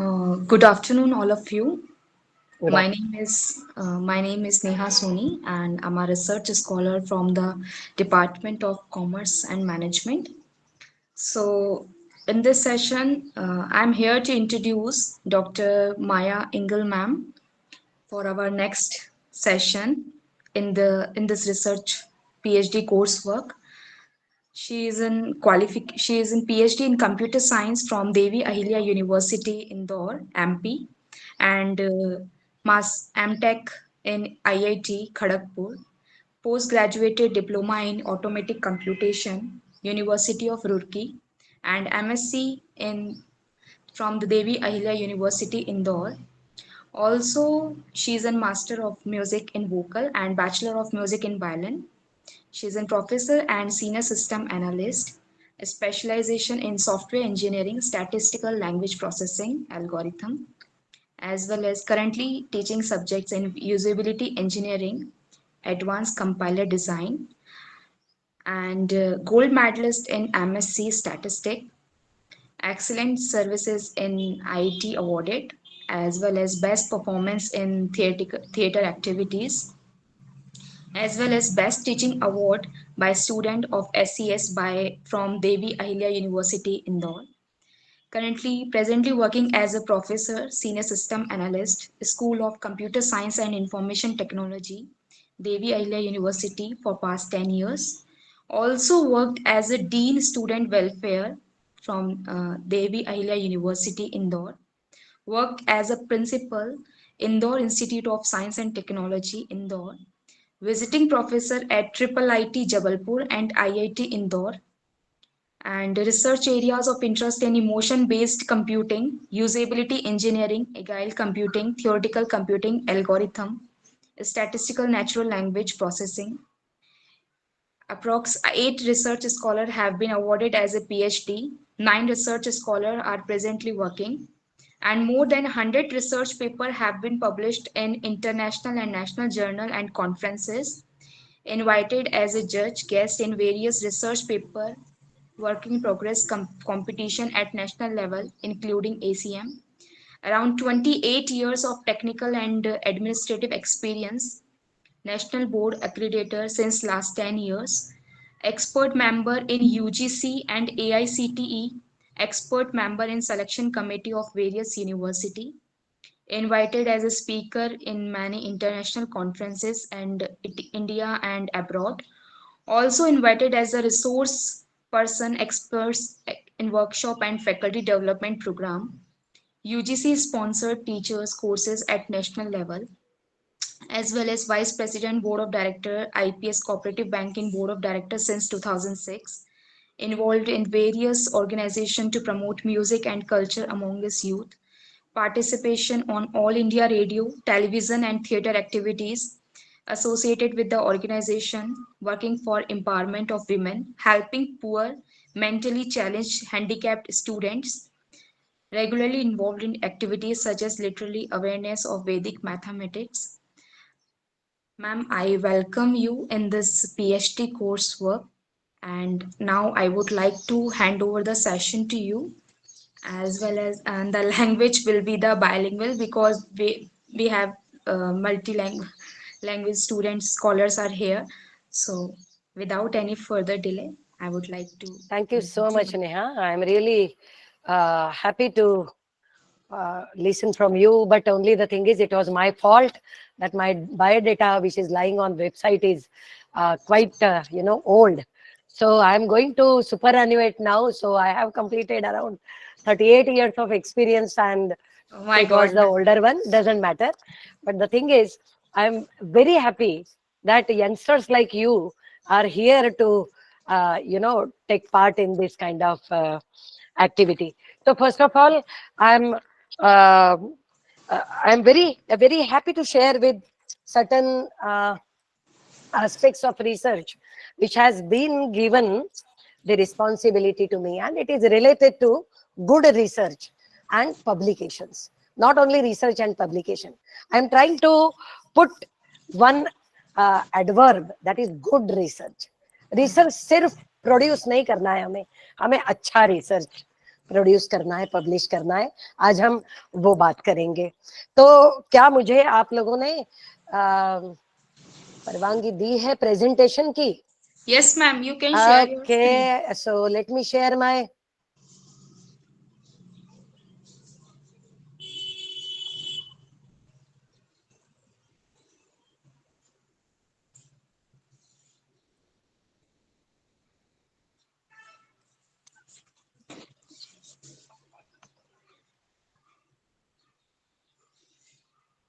Good afternoon, all of you. Good My name is Neha Soni, and I'm a research scholar from the Department of Commerce and Management. So, in this session, I'm here to introduce Dr. Maya Engel, ma'am, for our next session in this research PhD coursework. She is in PhD in computer science from Devi Ahilya University, Indore, MP, and Mas MTech in IIT Kharagpur. Postgraduate diploma in automatic computation, University of Roorkee, and MSc in from the Devi Ahilya University, Indore. Also, she is a Master of Music in Vocal and Bachelor of Music in Violin. She is a professor and senior system analyst, a specialization in software engineering, statistical language processing algorithm, as well as currently teaching subjects in usability engineering, advanced compiler design, and gold medalist in MSc Statistics, excellent services in IT awarded, as well as best performance in theater activities, as well as Best Teaching Award by student of SES by from Devi Ahilya University, Indore. Presently working as a professor, senior system analyst, School of Computer Science and Information Technology, Devi Ahilya University for past 10 years. Also worked as a dean student welfare from Devi Ahilya University, Indore. Worked as a principal, Indore Institute of Science and Technology, Indore, visiting professor at IIIT Jabalpur and IIT Indore, and research areas of interest in emotion based computing, usability engineering, agile computing, theoretical computing, algorithm, statistical natural language processing. Approx 8 research scholars have been awarded as a PhD, 9 research scholars are presently working, and more than 100 research papers have been published in international and national journal and conferences, invited as a judge guest in various research paper work in progress competition at national level, including ACM. Around 28 years of technical and administrative experience, national board accreditor since last 10 years, expert member in UGC and AICTE, expert member in selection committee of various university, invited as a speaker in many international conferences and India and abroad, also invited as a resource person experts in workshop and faculty development program. UGC sponsored teachers courses at national level, as well as vice president board of director IPS cooperative banking board of directors since 2006, involved in various organizations to promote music and culture among its youth, participation on All India Radio, television, and theatre activities associated with the organization, working for empowerment of women, helping poor, mentally challenged, handicapped students, regularly involved in activities such as literary awareness of Vedic mathematics. Ma'am, I welcome you in this PhD coursework, and now I would like to hand over the session to you, as well as and the language will be the bilingual because we have language students scholars are here. So without any further delay, I would like to Thank you so present you. much, Neha. I'm really happy to listen from you. But only the thing is, it was my fault that my biodata, which is lying on website, is quite old. So I'm going to superannuate now. So I have completed around 38 years of experience, and Oh my it God, was the ma'am. older one. Doesn't matter. But the thing is, I'm very happy that youngsters like you are here to take part in this kind of activity. So first of all, i'm uh, I'm very happy to share with certain aspects of research which has been given the responsibility to me, and it is related to good research and publications. Not only research and publication, I'm trying to put one adverb, that is good research. Research सिर्फ produce नहीं करना है, हमें हमें अच्छा research produce करना है, publish करना है, आज हम वो बात करेंगे। तो क्या मुझे आप लोगों ने परवानगी दी है प्रेजेंटेशन की? Yes, ma'am. You can share your screen. Okay, so let me share my.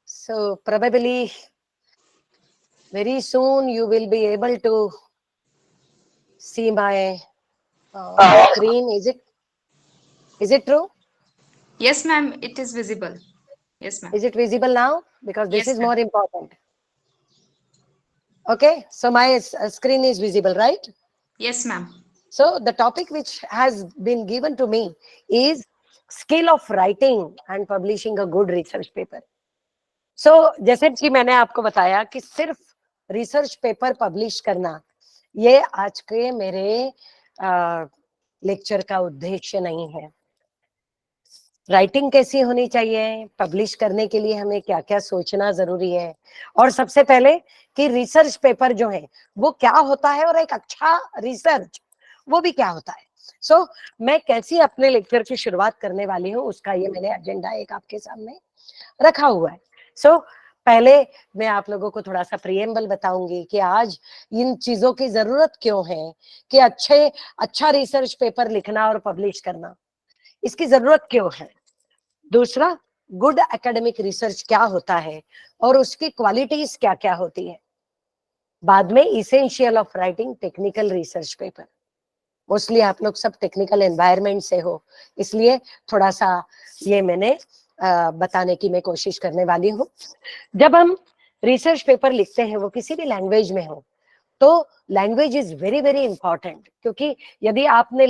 So probably very soon you will be able to see my screen. Is it true? Yes, ma'am. It is visible. Yes, ma'am. Is it visible now? Because this Yes, is ma'am. more important. Okay, so my screen is visible, right? Yes, ma'am. So the topic which has been given to me is skill of writing and publishing a good research paper. So जैसे कि मैंने आपको बताया कि सिर्फ research paper publish करना ये आज के मेरे लेक्चर का उद्देश्य नहीं है। राइटिंग कैसी होनी चाहिए, पब्लिश करने के लिए हमें क्या क्या सोचना जरूरी है, और सबसे पहले कि रिसर्च पेपर जो है वो क्या होता है और एक अच्छा रिसर्च वो भी क्या होता है। सो मैं कैसी अपने लेक्चर की शुरुआत करने वाली हूँ उसका ये मैंने एजेंडा एक आपके सामने रखा हुआ है। सो पहले मैं आप लोगों को थोड़ा सा प्रिएम्बल बताऊंगी कि आज इन चीजों की जरूरत क्यों है कि अच्छा रिसर्च पेपर लिखना और पब्लिश करना, इसकी जरूरत क्यों है। दूसरा, गुड एकेडमिक रिसर्च क्या होता है और उसकी क्वालिटीज क्या क्या होती है। बाद में essential of writing technical research paper. Mostly आप लोग सब टेक्निकल एनवायरनमेंट से हो, इसलिए थोड़ा सा ये मैंने बताने की मैं कोशिश करने वाली हूँ। जब हम रिसर्च पेपर लिखते हैं वो किसी भी लैंग्वेज में हो तो language is very very important, क्योंकि यदि आपने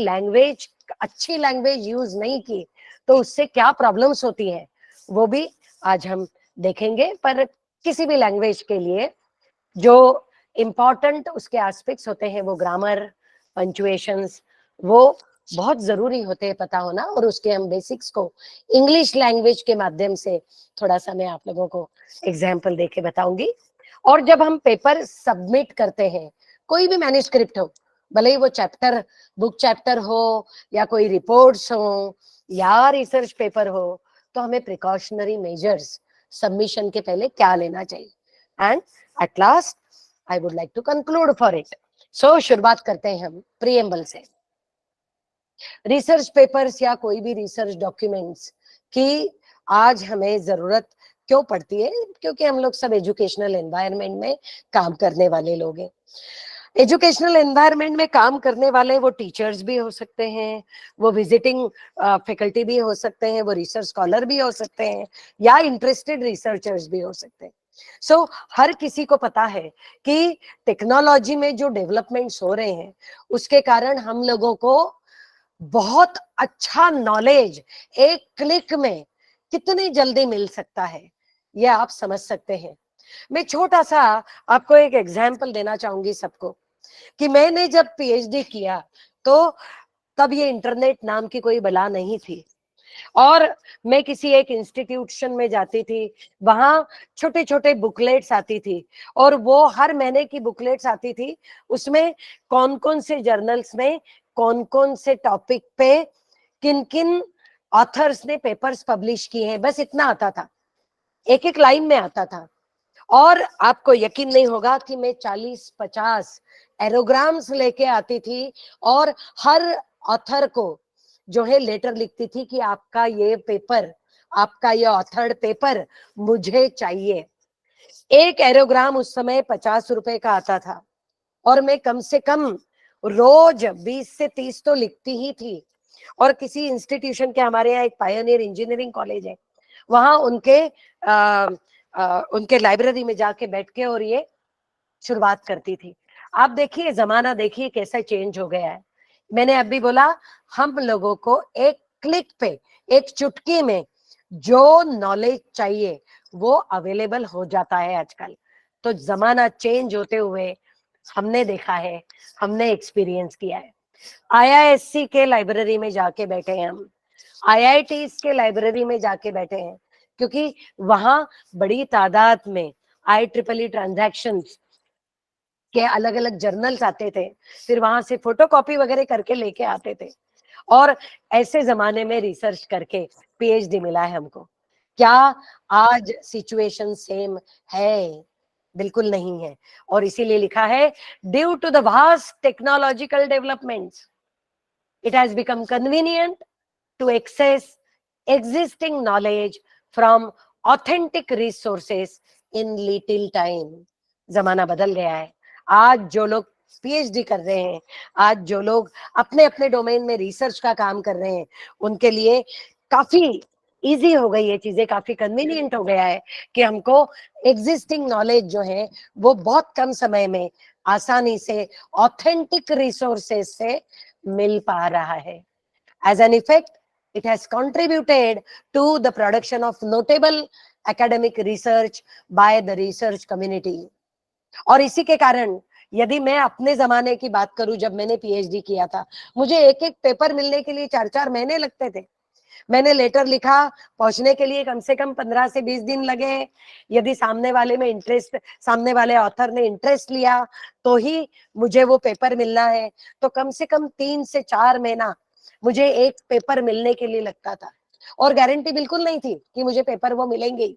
अच्छी लैंग्वेज यूज नहीं की तो उससे क्या प्रॉब्लम्स होती है वो भी आज हम देखेंगे। पर किसी भी लैंग्वेज के लिए जो इम्पोर्टेंट उसके एस्पेक्ट्स होते हैं वो ग्रामर, पंचुएशंस, वो बहुत जरूरी होते हैं पता होना, और उसके हम बेसिक्स को इंग्लिश लैंग्वेज के माध्यम से थोड़ा सा मैं आप लोगों को एग्जाम्पल देके बताऊंगी। और जब हम पेपर सबमिट करते हैं, कोई भी मैन्युस्क्रिप्ट हो, भले ही वो बुक चैप्टर हो या कोई रिपोर्ट्स हो या रिसर्च पेपर हो, तो हमें प्रिकॉशनरी मेजर्स सबमिशन के पहले क्या लेना चाहिए। And at last I would like to conclude for it. So शुरुआत करते हैं हम प्रीएम्बल से। रिसर्च पेपर्स या कोई भी रिसर्च डॉक्यूमेंट्स की आज हमें जरूरत क्यों पड़ती है, क्योंकि हम लोग सब एजुकेशनल एनवायरनमेंट में काम करने वाले लोग हैं। एजुकेशनल एनवायरनमेंट में काम करने वाले वो टीचर्स भी हो सकते हैं, वो विजिटिंग फैकल्टी भी हो सकते हैं, वो रिसर्च स्कॉलर भी हो सकते हैं, या इंटरेस्टेड रिसर्चर्स भी हो सकते हैं। सो हर किसी को पता है कि टेक्नोलॉजी में जो डेवलपमेंट्स हो रहे हैं उसके कारण हम लोगों को बहुत अच्छा नॉलेज एक क्लिक में कितनी जल्दी मिल सकता है ये आप समझ सकते हैं। मैं छोटा सा आपको एक एग्जाम्पल देना चाहूंगी सबको कि मैंने जब पीएचडी किया तो तब ये इंटरनेट नाम की कोई बला नहीं थी, और मैं किसी एक इंस्टीट्यूशन में जाती थी, वहां छोटे छोटे बुकलेट्स आती थी, और वो हर महीने की बुकलेट्स आती थी, उसमें कौन कौन से जर्नल्स में कौन कौन से टॉपिक पे किन किन ऑथर्स ने पेपर्स पब्लिश किए हैं, बस इतना आता था, एक एक लाइन में आता था। और आपको यकीन नहीं होगा कि मैं 40-50 एरोग्राम्स लेके आती थी और हर ऑथर को जो है लेटर लिखती थी कि आपका ये ऑथर्ड पेपर मुझे चाहिए। एक एरोग्राम उस समय 50 रुपए का आता था, और मैं कम से कम रोज 20 से 30 तो लिखती ही थी। और किसी इंस्टीट्यूशन के, हमारे यहाँ एक पायोनियर इंजीनियरिंग कॉलेज है, वहां उनके लाइब्रेरी में जाके बैठ के और ये शुरुआत करती थी। आप देखिए जमाना देखिए कैसा चेंज हो गया है। मैंने अभी बोला हम लोगों को एक क्लिक पे, एक चुटकी में जो नॉलेज चाहिए वो अवेलेबल हो जाता है आजकल। तो जमाना चेंज होते हुए हमने देखा है, हमने एक्सपीरियंस किया है। आईआईएससी के लाइब्रेरी में जाके बैठे हैं हम, IITs के लाइब्रेरी में जाके बैठे हैं, क्योंकि वहां बड़ी तादाद में IEEE ट्रांजैक्शंस के अलग अलग जर्नल्स आते थे, फिर वहां से फोटोकॉपी वगैरह करके लेके आते थे, और ऐसे जमाने में रिसर्च करके PhD मिला है हमको। क्या आज सिचुएशन सेम है? बिल्कुल नहीं है। और इसीलिए लिखा है, due to the vast technological developments it has become convenient to access existing knowledge from authentic resources in little time. जमाना बदल गया है। आज जो लोग PhD कर रहे हैं, आज जो लोग अपने अपने डोमेन में रिसर्च का काम कर रहे हैं, उनके लिए काफी इजी हो गई ये चीजें, काफी कन्वीनियंट हो गया है कि हमको एग्जिस्टिंग नॉलेज जो है वो बहुत कम समय में आसानी से ऑथेंटिक रिसोर्सेज से मिल पा रहा है। As an effect, it has contributed to the production of notable academic research by the research community. और इसी के कारण यदि मैं अपने जमाने की बात करूं, जब मैंने PhD किया था, मुझे एक एक पेपर मिलने के लिए 4-4 महीने लगते थे। मैंने लेटर लिखा, पहुंचने के लिए कम से कम 15 से 20 दिन लगे। यदि सामने वाले ऑथर ने इंटरेस्ट लिया तो ही मुझे वो पेपर मिलना है। तो कम से कम 3 से 4 महीना मुझे एक पेपर मिलने के लिए लगता था, और गारंटी बिल्कुल नहीं थी कि मुझे पेपर वो मिलेंगे ही।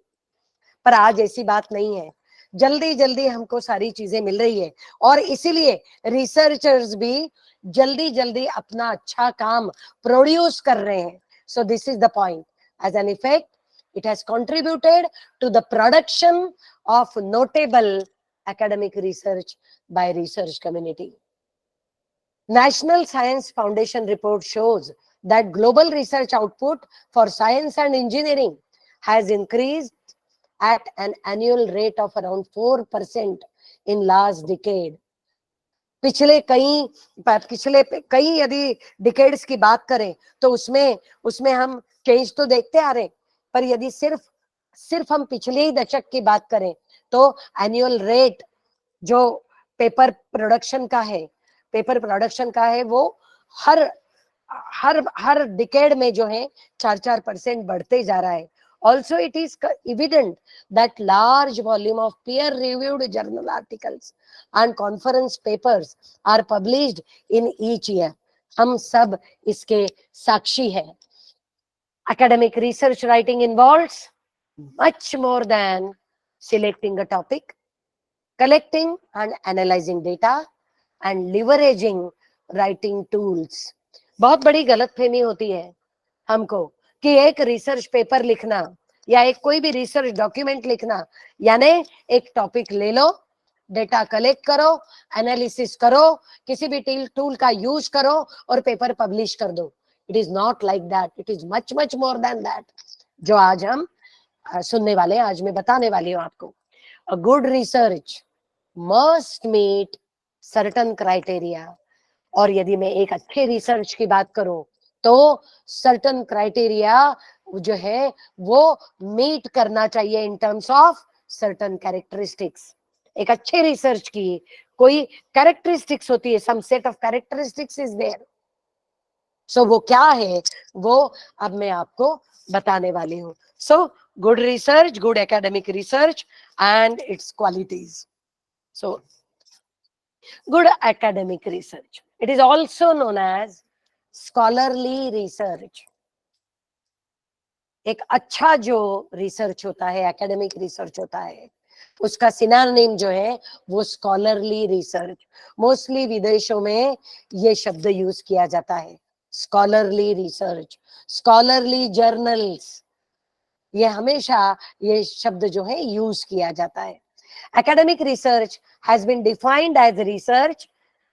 पर आज ऐसी बात नहीं है, जल्दी जल्दी हमको सारी चीजें मिल रही है, और इसीलिए रिसर्चर्स भी जल्दी जल्दी अपना अच्छा काम प्रोड्यूस कर रहे हैं। So this is the point. As an effect, it has contributed to the production of notable academic research by research community. National Science Foundation report shows that global research output for science and engineering has increased at an annual rate of around 4% in last decade. पिछले कई यदि decades की बात करें तो उसमें हम change तो देखते आ रहे, पर यदि सिर्फ हम पिछले ही दशक की बात करें तो एनुअल रेट जो पेपर प्रोडक्शन का है वो हर डिकेड में जो है 4-4% बढ़ते जा रहा है। Also, it is evident that large volume of peer-reviewed journal articles and conference papers are published in each year. हम सब इसके साक्षी हैं। Academic research writing involves much more than selecting a topic, collecting and analyzing data, and leveraging writing tools. बहुत बड़ी गलतफहमी होती है हमको कि एक रिसर्च पेपर लिखना या एक कोई भी रिसर्च डॉक्यूमेंट लिखना यानी एक टॉपिक ले लो, डेटा कलेक्ट करो, एनालिसिस करो, किसी भी टूल का यूज करो और पेपर पब्लिश कर दो। It is not like that, it is much much more than that, जो आज हम सुनने वाले हैं, आज मैं बताने वाली हूँ आपको। A good research must meet certain criteria, और यदि मैं एक अच्छे रिसर्च की बात करूं तो सर्टेन क्राइटेरिया जो है वो मीट करना चाहिए in terms of certain characteristics. एक अच्छे रिसर्च की कोई कैरेक्टरिस्टिक्स होती है, some set of characteristics is there. So वो क्या है वो अब मैं आपको बताने वाली हूँ। So good research, good academic research and it's qualities. So good academic research, it is also known as scholarly research. एक अच्छा जो रिसर्च होता है, एकेडमिक रिसर्च होता है, उसका सिनोनिम जो है वो स्कॉलरली रिसर्च। मोस्टली विदेशों में ये शब्द यूज किया जाता है, स्कॉलरली रिसर्च, स्कॉलरली जर्नल्स, ये हमेशा ये शब्द जो है यूज किया जाता है। Academic research has been defined as research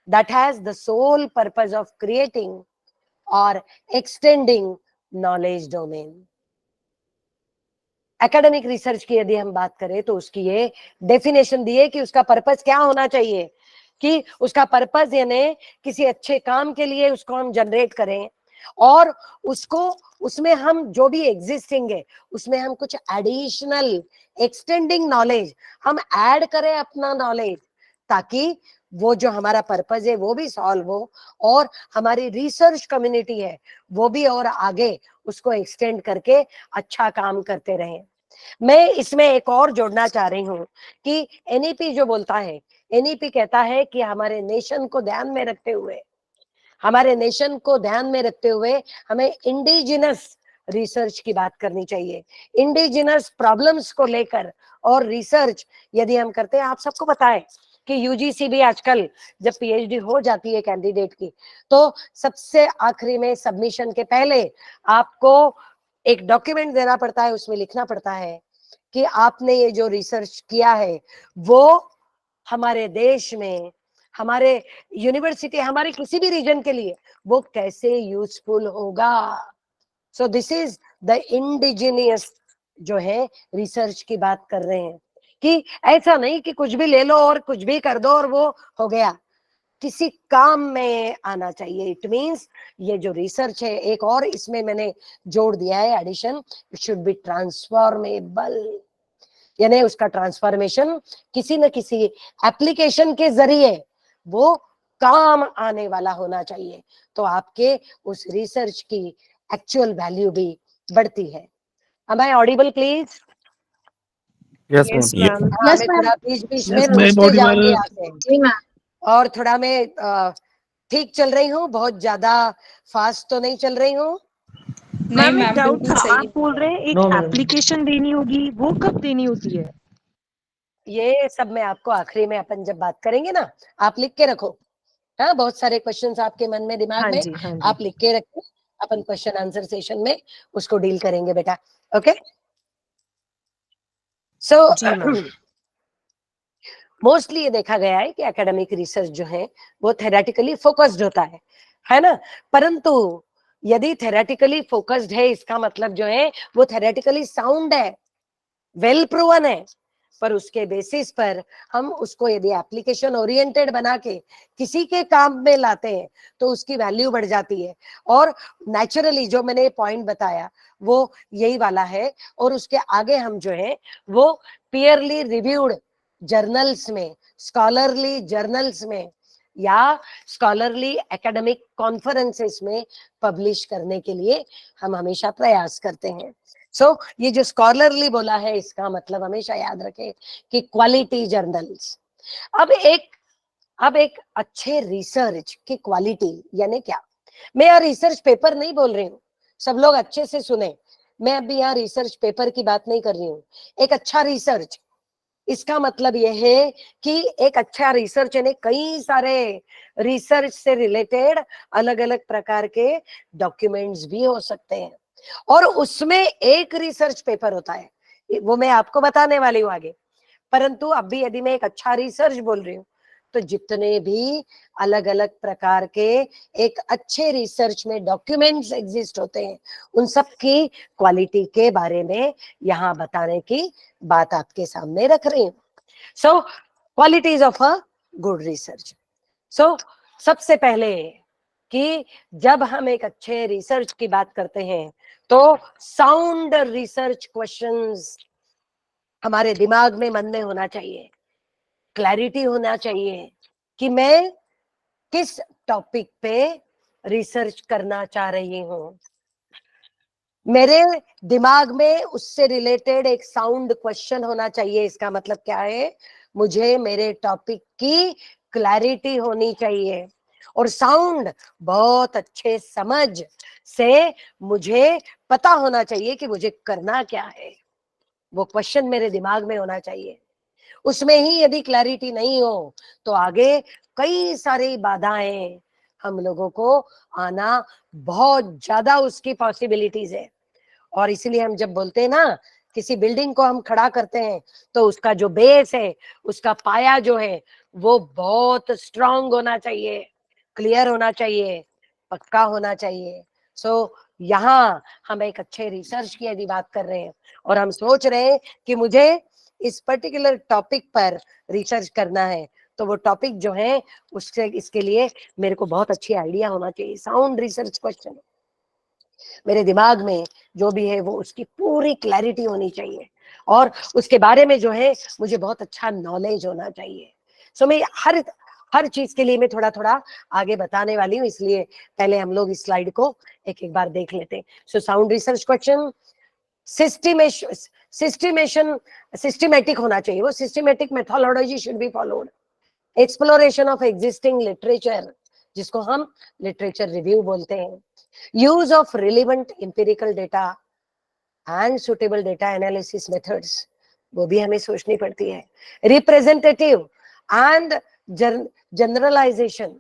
that has the sole purpose of creating or extending knowledge domain. Academic research की यदि हम बात करें तो उसकी ये डेफिनेशन दी है कि उसका पर्पस क्या होना चाहिए, कि उसका पर्पस यानी किसी अच्छे काम के लिए उसको हम जनरेट करें, और उसमें हम जो भी एग्जिस्टिंग है उसमें हम कुछ एडिशनल एक्सटेंडिंग नॉलेज हम ऐड करें, अपना नॉलेज ताकि वो जो हमारा पर्पज है वो भी सॉल्व हो और हमारी रिसर्च कम्युनिटी है वो भी और आगे उसको एक्सटेंड करके अच्छा काम करते रहें। मैं इसमें एक और जोड़ना चाह रही हूँ कि एनईपी जो बोलता है, एनईपी कहता है कि हमारे नेशन को ध्यान में रखते हुए, हमारे नेशन को ध्यान में रखते हुए हमें इंडिजिनस रिसर्च की बात करनी चाहिए। इंडिजिनस प्रॉब्लम्स को लेकर और रिसर्च यदि हम करते हैं, आप सबको पता है कि यूजीसी भी आजकल जब पीएचडी हो जाती है कैंडिडेट की, तो सबसे आखिरी में सबमिशन के पहले आपको एक डॉक्यूमेंट देना पड़ता है, उसमें लिखना पड़ता है कि आपने ये जो रिसर्च किया है वो हमारे देश में, हमारे यूनिवर्सिटी, हमारे किसी भी रीजन के लिए वो कैसे यूजफुल होगा। सो दिस इज द इंडिजिनियस जो है रिसर्च की बात कर रहे हैं कि ऐसा नहीं कि कुछ भी ले लो और कुछ भी कर दो और वो हो गया, किसी काम में आना चाहिए। इट मींस ये जो रिसर्च है, एक और इसमें मैंने जोड़ दिया है addition, it should B transformable, यानी उसका ट्रांसफॉर्मेशन किसी न किसी एप्लीकेशन के जरिए वो काम आने वाला होना चाहिए, तो आपके उस रिसर्च की एक्चुअल वैल्यू भी बढ़ती है। Am I audible please? Yes, ma'am. Yes, ma'am. हाँ, मैं थोड़ा बीच बीच में Yes, ma'am. रुकते जाऊंगी Audible. आगे, जी मैम। और थोड़ा मैं ठीक चल रही हूँ, बहुत ज्यादा फास्ट तो नहीं चल रही हूँ। नहीं मैम एक मैम, डाउट बिल्कुल था, सही आप बोल रहे हैं एक No, ma'am. एप्लीकेशन देनी होगी, वो कब देनी होती है? ये सब मैं आपको आखिरी में अपन जब बात करेंगे ना, आप लिख के रखो। हाँ, बहुत सारे क्वेश्चंस आपके मन में, दिमाग हाँ में, जी, हाँ जी। आप लिख के रखो, अपन क्वेश्चन आंसर सेशन में उसको डील करेंगे बेटा। ओके, सो जी मैम। मोस्टली ये देखा गया है कि एकेडमिक रिसर्च जो है वो थेरेटिकली फोकस्ड होता है ना, परंतु यदि थेरेटिकली फोकस्ड है इसका मतलब जो है वो थेरेटिकली साउंड है, वेल प्रूवन है, पर उसके बेसिस पर हम उसको यदि एप्लीकेशन ओरिएंटेड बना के किसी के काम में लाते हैं तो उसकी वैल्यू बढ़ जाती है। और नेचुरली जो मैंने पॉइंट बताया वो यही वाला है, और उसके आगे हम जो है वो पीयरली रिव्यूड जर्नल्स में, स्कॉलरली जर्नल्स में या स्कॉलरली एकेडमिक कॉन्फ्रेंसेस में पब्लिश करने के लिए हम हमेशा प्रयास करते हैं। सो ये जो स्कॉलरली बोला है इसका मतलब हमेशा याद रखें कि क्वालिटी जर्नल्स। अब एक अच्छे रिसर्च की क्वालिटी यानी क्या, मैं यहाँ रिसर्च पेपर नहीं बोल रही हूँ, सब लोग अच्छे से सुने, मैं अभी यहाँ रिसर्च पेपर की बात नहीं कर रही हूँ। एक अच्छा रिसर्च, इसका मतलब यह है कि एक अच्छा रिसर्च यानी कई सारे रिसर्च से रिलेटेड अलग अलग प्रकार के डॉक्यूमेंट्स भी हो सकते हैं, और उसमें एक रिसर्च पेपर होता है, वो मैं आपको बताने वाली हूँ आगे। परंतु अभी यदि मैं एक अच्छा रिसर्च बोल रही हूँ तो जितने भी अलग अलग प्रकार के एक अच्छे रिसर्च में डॉक्यूमेंट्स एग्जिस्ट होते हैं उन सब की क्वालिटी के बारे में यहाँ बताने की बात आपके सामने रख रही हूँ। So qualities of a good research. So सबसे पहले कि जब हम एक अच्छे रिसर्च की बात करते हैं तो साउंड रिसर्च क्वेश्चंस हमारे दिमाग में, मन में होना चाहिए, क्लैरिटी होना चाहिए कि मैं किस टॉपिक पे रिसर्च करना चाह रही हूँ। मेरे दिमाग में उससे रिलेटेड एक साउंड क्वेश्चन होना चाहिए। इसका मतलब क्या है, मुझे मेरे टॉपिक की क्लैरिटी होनी चाहिए, और साउंड बहुत अच्छे समझ से मुझे पता होना चाहिए कि मुझे करना क्या है। वो क्वेश्चन मेरे दिमाग में होना चाहिए। उसमें ही यदि क्लैरिटी नहीं हो तो आगे कई सारी बाधाएं हम लोगों को आना, बहुत ज्यादा उसकी पॉसिबिलिटीज है। और इसीलिए हम जब बोलते हैं ना, किसी बिल्डिंग को हम खड़ा करते हैं तो उसका जो बेस है, उसका पाया जो है वो बहुत स्ट्रांग होना चाहिए, क्लियर होना चाहिए, पक्का होना चाहिए। सो यहाँ हम एक अच्छे रिसर्च की यदि बात कर रहे हैं और हम सोच रहे हैं कि मुझे इस पर्टिकुलर टॉपिक पर रिसर्च करना है, तो वो टॉपिक जो है उससे, इसके लिए मेरे को बहुत अच्छी आइडिया होना चाहिए। साउंड रिसर्च क्वेश्चन मेरे दिमाग में जो भी है वो उसकी पूरी क्लैरिटी होनी चाहिए, और उसके बारे में जो है मुझे बहुत अच्छा नॉलेज होना चाहिए। सो मैं हर चीज के लिए मैं थोड़ा थोड़ा आगे बताने वाली हूँ, इसलिए पहले हम लोग इस स्लाइड को एक एक बार देख लेते हैं. So sound research question, systematic होना चाहिए, वो systematic methodology should be followed. Exploration of existing literature, जिसको हम लिटरेचर रिव्यू बोलते हैं. Use of relevant empirical data and suitable data analysis methods, वो भी हमें सोचनी पड़ती है. रिप्रेजेंटेटिव एंड जनरलाइजेशन,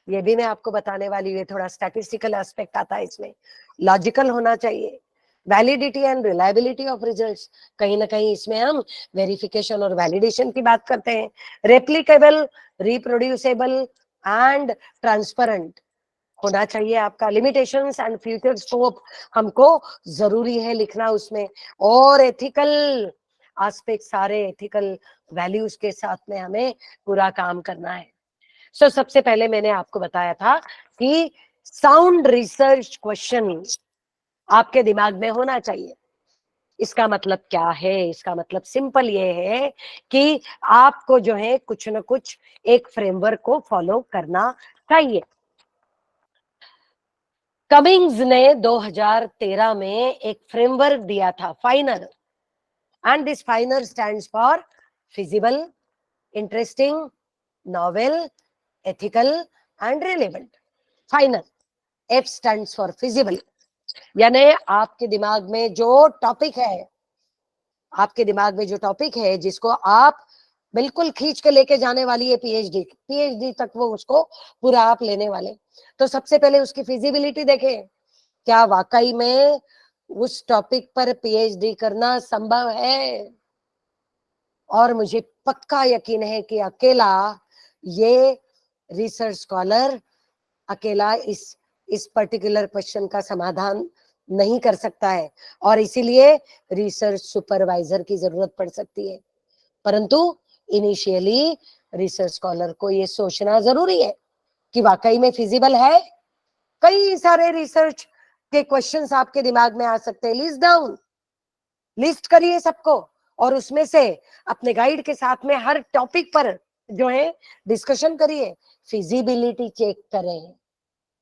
ये भी मैं आपको बताने वाली हूँ, थोड़ा स्टैटिस्टिकल एस्पेक्ट आता है इसमें. लॉजिकल होना चाहिए. Validity and reliability of results, कहीं ना कहीं इसमें हम वेरिफिकेशन और वैलिडेशन की बात करते हैं. रेप्लिकेबल, रिप्रोड्यूसेबल एंड ट्रांसपेरेंट होना चाहिए आपका. लिमिटेशंस एंड फ्यूचर स्कोप हमको जरूरी है लिखना उसमें. और एथिकल एस्पेक्ट, सारे एथिकल वैल्यूज के साथ में हमें पूरा काम करना है. सो सबसे पहले मैंने आपको बताया था कि साउंड रिसर्च क्वेश्चन आपके दिमाग में होना चाहिए. इसका मतलब क्या है? इसका मतलब सिंपल ये है कि आपको जो है कुछ न कुछ एक फ्रेमवर्क को फॉलो करना चाहिए. कमिंग्स ने 2013 में एक फ्रेमवर्क दिया था, फाइनर, and this फाइनर stands for feasible, interesting, novel, ethical and relevant. Final, F stands for feasible, यानी आपके दिमाग में जो टॉपिक है, आपके दिमाग में जो टॉपिक है जिसको आप बिल्कुल खींच के लेके जाने वाली है पीएचडी तक, वो उसको पूरा आप लेने वाले. तो सबसे पहले उसकी फिजिबिलिटी देखें, क्या वाकई में उस टॉपिक पर पीएचडी करना संभव है. और मुझे पक्का यकीन है कि अकेला ये रिसर्च स्कॉलर अकेला इस पर्टिकुलर क्वेश्चन का समाधान नहीं कर सकता है, और इसीलिए रिसर्च सुपरवाइजर की जरूरत पड़ सकती है. परंतु इनिशियली रिसर्च स्कॉलर को ये सोचना जरूरी है कि वाकई में फिजिबल है. कई सारे रिसर्च के क्वेश्चंस आपके दिमाग में आ सकते हैं. लिस्ट करिए सबको, और उसमें से अपने गाइड के साथ में हर टॉपिक पर जो है डिस्कशन करिए, फिजिबिलिटी चेक करें.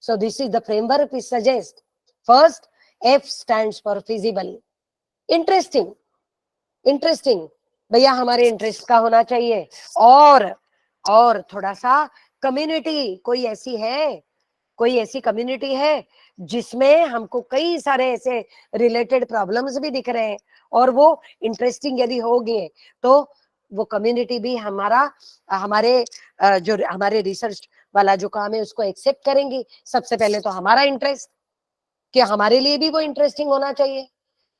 So this is the framework we suggest. First, F stands for feasible. Interesting. भैया हमारे इंटरेस्ट का होना चाहिए. और थोड़ा सा कम्युनिटी, कोई ऐसी कम्युनिटी है जिसमें हमको कई सारे ऐसे रिलेटेड प्रॉब्लम्स भी दिख रहे हैं, और वो इंटरेस्टिंग यदि होगी तो वो कम्युनिटी भी हमारे रिसर्च वाला जो काम है उसको एक्सेप्ट करेंगी. सबसे पहले तो हमारा इंटरेस्ट, कि हमारे लिए भी वो इंटरेस्टिंग होना चाहिए,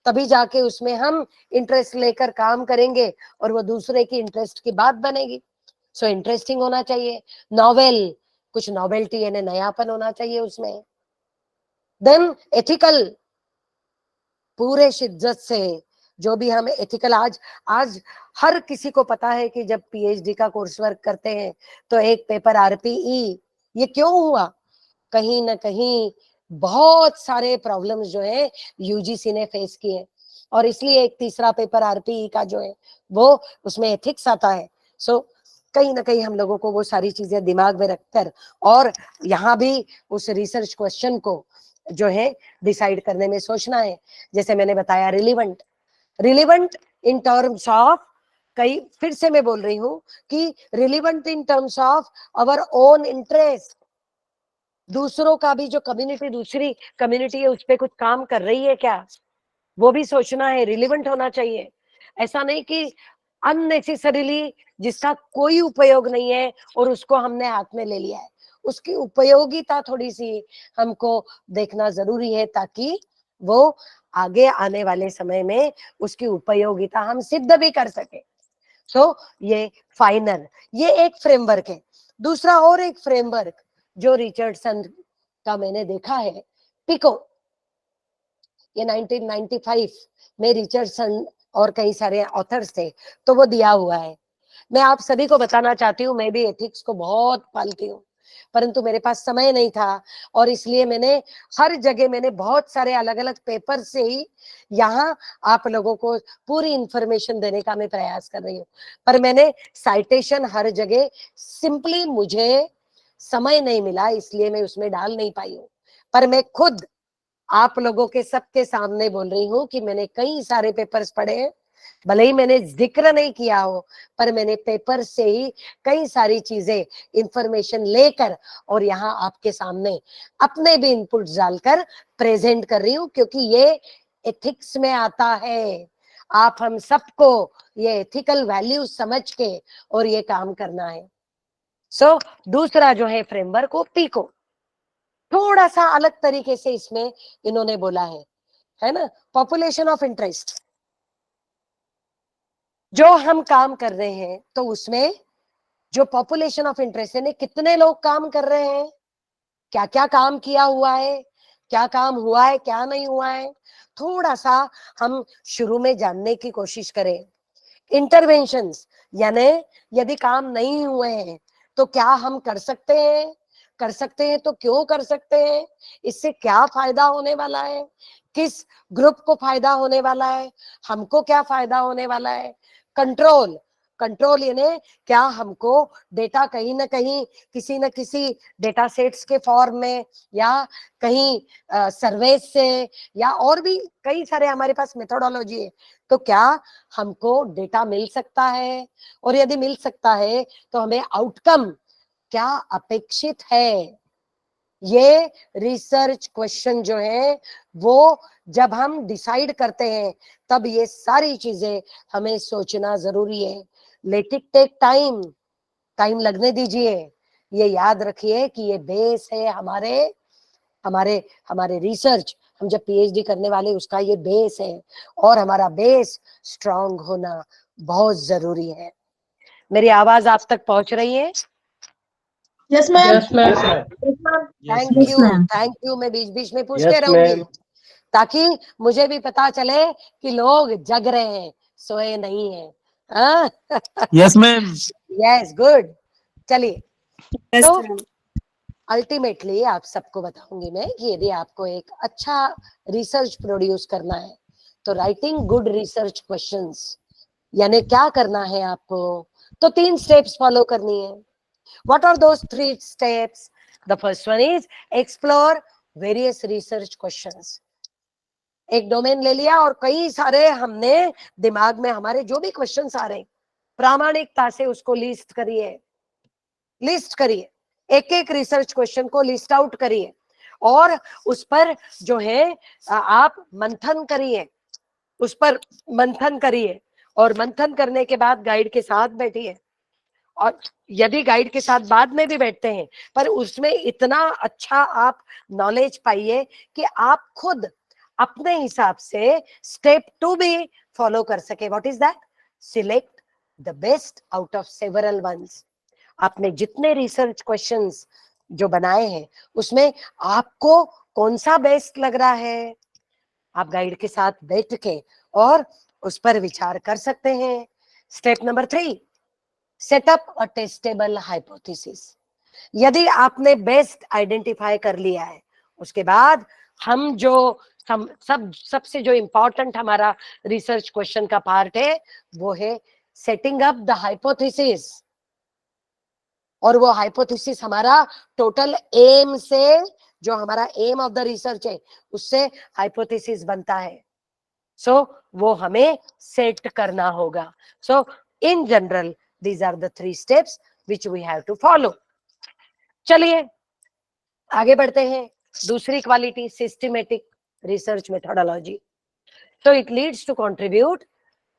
तभी जाके उसमें हम इंटरेस्ट लेकर काम करेंगे और वो दूसरे की इंटरेस्ट की बात बनेगी. सो इंटरेस्टिंग होना चाहिए. नॉवेल, कुछ नॉवेल्टी यानी नयापन होना चाहिए उसमें. देन एथिकल, पूरे शिद्दत से जो भी हम एथिकल, आज हर किसी को पता है कि जब पीएचडी का कोर्स वर्क करते हैं तो एक पेपर आरपीई, ये क्यों हुआ? कहीं ना कहीं बहुत सारे प्रॉब्लम्स जो है यूजीसी ने फेस किए, और इसलिए एक तीसरा पेपर आरपीई का जो है वो उसमें एथिक्स आता है. सो कहीं ना कहीं हम लोगों को वो सारी चीजें दिमाग में रखकर, और यहाँ भी उस रिसर्च क्वेश्चन को जो है डिसाइड करने में सोचना है. जैसे मैंने बताया, रिलेवेंट इन टर्म्स ऑफ, फिर से मैं बोल रही हूँ कि relevant in terms of our own interest. दूसरों का भी जो दूसरी कम्युनिटी है उस पर कुछ काम कर रही है क्या, वो भी सोचना है. रिलेवेंट होना चाहिए. ऐसा नहीं कि अननेसेसरीली जिसका कोई उपयोग नहीं है और उसको हमने हाथ में ले लिया है. उसकी उपयोगिता थोड़ी सी हमको देखना जरूरी है, ताकि वो आगे आने वाले समय में उसकी उपयोगिता हम सिद्ध भी कर सके. सो ये फाइनल, ये एक फ्रेमवर्क है. दूसरा और एक फ्रेमवर्क जो रिचर्डसन का मैंने देखा है, पिको, ये 1995 में रिचर्डसन और कई सारे ऑथर्स थे, तो वो दिया हुआ है. मैं आप सभी को बताना चाहती हूँ, मैं भी एथिक्स को बहुत पालती हूँ. परंतु मेरे पास समय नहीं था और इसलिए मैंने हर जगह मैंने बहुत सारे अलग अलग पेपर से ही यहाँ आप लोगों को पूरी इंफॉर्मेशन देने का मैं प्रयास कर रही हूँ। पर मैंने साइटेशन हर जगह सिंपली मुझे समय नहीं मिला इसलिए मैं उसमें डाल नहीं पाई हूँ। पर मैं खुद आप लोगों के सबके सामने बोल रही हूँ कि मैंने कई सारे पेपर्स पढ़े हैं, भले ही मैंने जिक्र नहीं किया हो पर मैंने पेपर से ही कई सारी चीजें इंफॉर्मेशन लेकर और यहाँ आपके सामने अपने भी इनपुट डालकर प्रेजेंट कर रही हूँ, क्योंकि ये एथिक्स में आता है। आप हम सबको ये एथिकल वैल्यू समझ के और ये काम करना है। सो दूसरा जो है फ्रेमवर्क वो पीको, थोड़ा सा अलग तरीके से इसमें इन्होंने बोला है ना। पॉपुलेशन ऑफ इंटरेस्ट जो हम काम कर रहे हैं तो उसमें जो पॉपुलेशन ऑफ इंटरेस्ट यानी कितने लोग काम कर रहे हैं, क्या क्या काम किया हुआ है, क्या काम हुआ है, क्या नहीं हुआ है, थोड़ा सा हम शुरू में जानने की कोशिश करें। इंटरवेंशंस यानी यदि काम नहीं हुए हैं तो क्या हम कर सकते हैं, कर सकते हैं तो क्यों कर सकते हैं, इससे क्या फायदा होने वाला है, किस ग्रुप को फायदा होने वाला है, हमको क्या फायदा होने वाला है। कंट्रोल, कंट्रोल यानी क्या हमको डेटा कहीं ना कहीं किसी न किसी डेटा सेट्स के फॉर्म में या कहीं सर्वे से या और भी कई सारे हमारे पास मेथोडोलॉजी है, तो क्या हमको डेटा मिल सकता है, और यदि मिल सकता है तो हमें आउटकम क्या अपेक्षित है। ये रिसर्च क्वेश्चन जो है वो जब हम डिसाइड करते हैं तब ये सारी चीजें हमें सोचना जरूरी है। Let it take time, time लगने दीजिए। ये याद रखिए कि ये बेस है हमारे हमारे हमारे रिसर्च, हम जब पीएचडी करने वाले उसका ये बेस है और हमारा बेस स्ट्रांग होना बहुत जरूरी है। मेरी आवाज आप तक पहुंच रही है? Yes ma'am. Yes ma'am. Thank Yes, you, ma'am. Thank you. मैं बीच बीच में पूछते यस रहूंगी मैम। ताकि मुझे भी पता चले कि लोग जग रहे हैं, सोए नहीं है। Yes, ma'am. Yes, good. चलिए, Yes, तो ma'am. अल्टीमेटली आप सबको बताऊंगी मैं कि यदि आपको एक अच्छा रिसर्च प्रोड्यूस करना है तो राइटिंग गुड रिसर्च क्वेश्चंस यानी क्या करना है आपको, तो 3 स्टेप्स फॉलो करनी है। What are those 3 steps? The first one is explore various research questions. एक डोमेन ले लिया और कई सारे हमने दिमाग में हमारे जो भी क्वेश्चंस आ रहे हैं प्रामाणिकता से उसको लिस्ट करिए, लिस्ट करिए, एक एक रिसर्च क्वेश्चन को लिस्ट आउट करिए और उस पर जो है आप मंथन करिए, उस पर मंथन करिए और मंथन करने के बाद गाइड के साथ बैठिए। और यदि गाइड के साथ बाद में भी बैठते हैं पर उसमें इतना अच्छा आप नॉलेज पाइए कि आप खुद अपने हिसाब से स्टेप 2 भी फॉलो कर सके। What is that? Select the best out of several ones. आपने जितने रिसर्च क्वेश्चंस जो बनाए हैं उसमें आपको कौन सा बेस्ट लग रहा है, आप गाइड के साथ बैठ के और उस पर विचार कर सकते हैं। स्टेप नंबर 3, सेट अप अ टेस्टेबल हाइपोथेसिस। यदि आपने बेस्ट आइडेंटिफाई कर लिया है उसके बाद हम जो सबसे जो इंपॉर्टेंट हमारा रिसर्च क्वेश्चन का पार्ट है वो है सेटिंग अप द हाइपोथेसिस। और वो हाइपोथेसिस हमारा टोटल एम से, जो हमारा एम ऑफ द रिसर्च है उससे हाइपोथेसिस बनता है। सो वो हमें सेट करना होगा। So in general these are the 3 steps which we have to follow. चलिए आगे बढ़ते हैं। दूसरी quality systematic research methodology. so it leads to contribute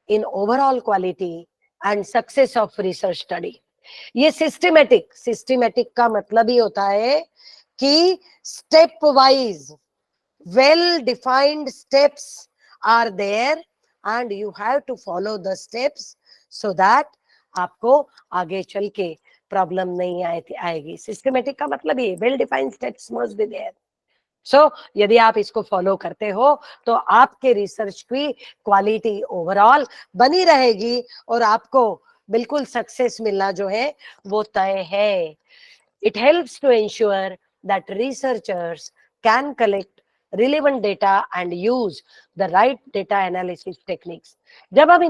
in overall quality and success of research study. ये सिस्टमेटिक का मतलब ही होता है कि step wise well defined steps are there and you have to follow the steps so that आपको आगे चल के प्रॉब्लम नहीं आएगी। सिस्टमेटिक का मतलब ये well defined steps must be there. So यदि आप इसको फॉलो करते हो तो आपके रिसर्च की क्वालिटी ओवरऑल बनी रहेगी और आपको बिल्कुल सक्सेस मिलना जो है वो तय है। It helps to ensure that researchers can collect relevant data and use the right data analysis techniques. जब हम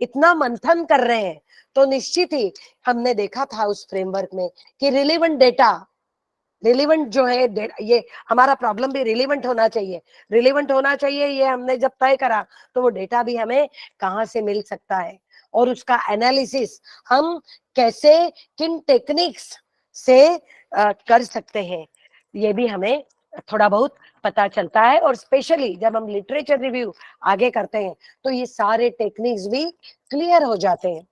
इतना मंथन कर रहे हैं तो निश्चित ही हमने देखा था उस फ्रेमवर्क में कि रिलेवेंट जो है ये हमारा प्रॉब्लम भी रिलेवेंट होना चाहिए ये हमने जब तय करा तो वो डेटा भी हमें कहाँ से मिल सकता है और उसका एनालिसिस हम कैसे किन टेक्निक्स से कर सकते हैं ये भी हमें थोड़ा बहुत पता चलता है और स्पेशली जब हम लिटरेचर रिव्यू आगे करते हैं तो ये सारे टेक्निक्स भी क्लियर हो जाते हैं.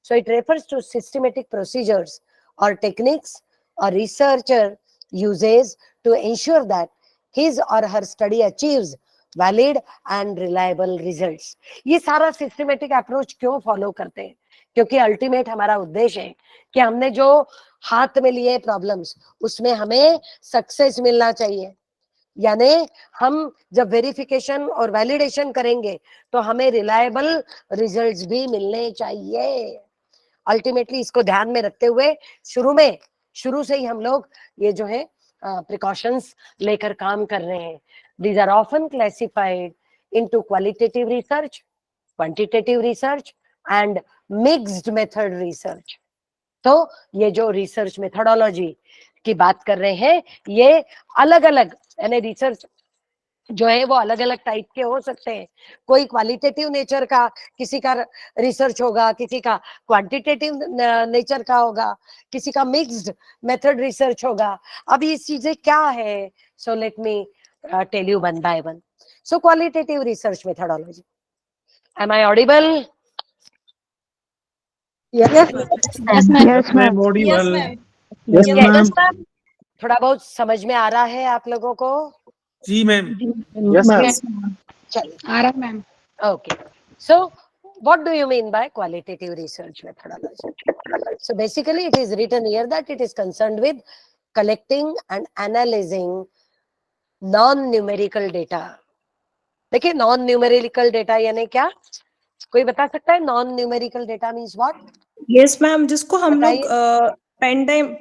So it refers to systematic procedures और techniques a researcher uses to ensure that his or her study achieves valid and reliable results. ये सारा सिस्टमेटिक अप्रोच क्यों फॉलो करते हैं? क्योंकि अल्टीमेट हमारा उद्देश्य है कि हमने जो हाथ में लिए प्रॉब्लम्स उसमें हमें सक्सेस मिलना चाहिए. यानी हम जब वेरिफिकेशन और वैलिडेशन करेंगे तो हमें रिलायबल रिजल्ट्स भी मिलने चाहिए. अल्टीमेटली इसको ध्यान में रखते हुए शुरू से ही हम लोग ये जो है प्रिकॉशंस लेकर काम कर रहे हैं. These are often classified into qualitative research, quantitative research and mixed method research. तो ये जो रिसर्च मेथोडोलॉजी की बात कर रहे हैं ये अलग अलग यानी रिसर्च जो है वो अलग अलग टाइप के हो सकते हैं. कोई क्वालिटेटिव नेचर का किसी का रिसर्च होगा, किसी का क्वांटिटेटिव नेचर का होगा, किसी का मिक्स्ड मेथड रिसर्च होगा. अब ये चीजें क्या है? So let me tell you one by one. So qualitative research methodology. Am I audible? Yes. Yes, ma'am. Audible. Yes, Yes, ma'am. थोड़ा बहुत समझ में आ रहा है आप लोगों को? जी मैम. Yes, ma'am. चलिए. Okay. So, what do you mean by qualitative research methodology? So, basically, it is written here that it is concerned with collecting and analyzing non-numerical data. देखिए, non-numerical data यानी क्या? कोई बता सकता है? Non-numerical data means what? Yes ma'am, जिसको हम लोग बताइए.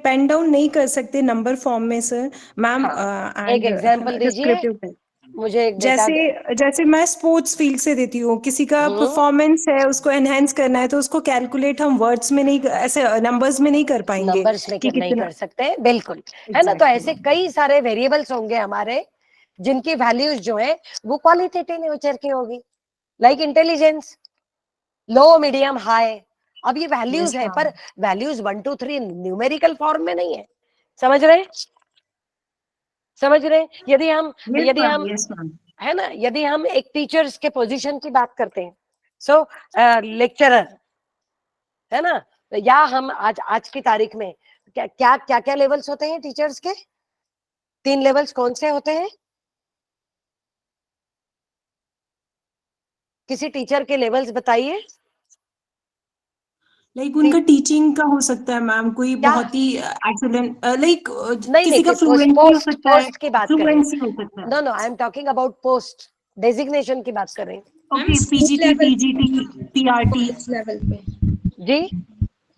पेन डाउन नहीं कर सकते नंबर फॉर्म में सर मैम. हाँ, एक एग्जांपल दीजिए मुझे. एक जैसे मैं स्पोर्ट्स फील्ड से देती हूँ, किसी का परफॉर्मेंस है उसको एनहेंस करना है तो उसको कैलकुलेट हम वर्ड्स में नहीं, ऐसे नंबर्स में नहीं कर पाएंगे. नंबर्स में नहीं कर सकते, बिल्कुल है ना. तो ऐसे कई सारे वेरिएबल्स होंगे हमारे जिनकी वैल्यूज जो है वो क्वालिटेटिव नेचर की होगी. लाइक इंटेलिजेंस, लो, मीडियम, हाई. अब ये वैल्यूज है पर वैल्यूज 1 2 3 न्यूमेरिकल फॉर्म में नहीं है. समझ रहे? यदि हम है ना, यदि हम एक टीचर्स के पोजीशन की बात करते हैं, सो लेक्चरर है ना, या हम आज की तारीख में क्या लेवल्स होते हैं टीचर्स के? 3 लेवल्स कौन से होते हैं? किसी टीचर के लेवल्स बताइए. लाइक उनका टीचिंग का हो सकता है मैम, कोई बहुत ही एक्सीलेंट, लाइक किसी का फ्लुएंसी हो सकता है. पोस्ट की बात कर रहे हैं. No I am talking about post designation की बात कर रहे हैं. Okay, PGT, TGT, PRT level पे जी.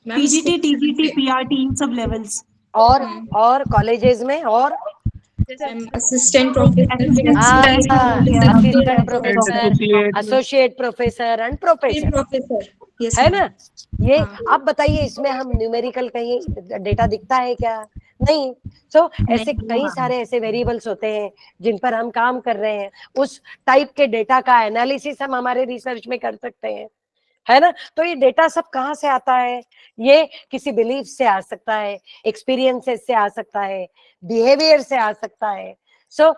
पीजीटी, टीजीटी, पीआरटी, इन सब लेवल्स. और कॉलेजेस में और assistant professor, associate professor and professor है ना. ये आप बताइए इसमें हम न्यूमेरिकल कहीं डेटा दिखता है क्या? नहीं. सो ऐसे कई सारे ऐसे वेरिएबल्स होते हैं जिन पर हम काम कर रहे हैं. उस टाइप के डेटा का एनालिसिस हम हमारे रिसर्च में कर सकते हैं, है ना. तो ये डेटा सब कहाँ से आता है? ये किसी बिलीफ से आ सकता है, एक्सपीरियंसेस से आ सकता है, बिहेवियर से आ सकता है. सो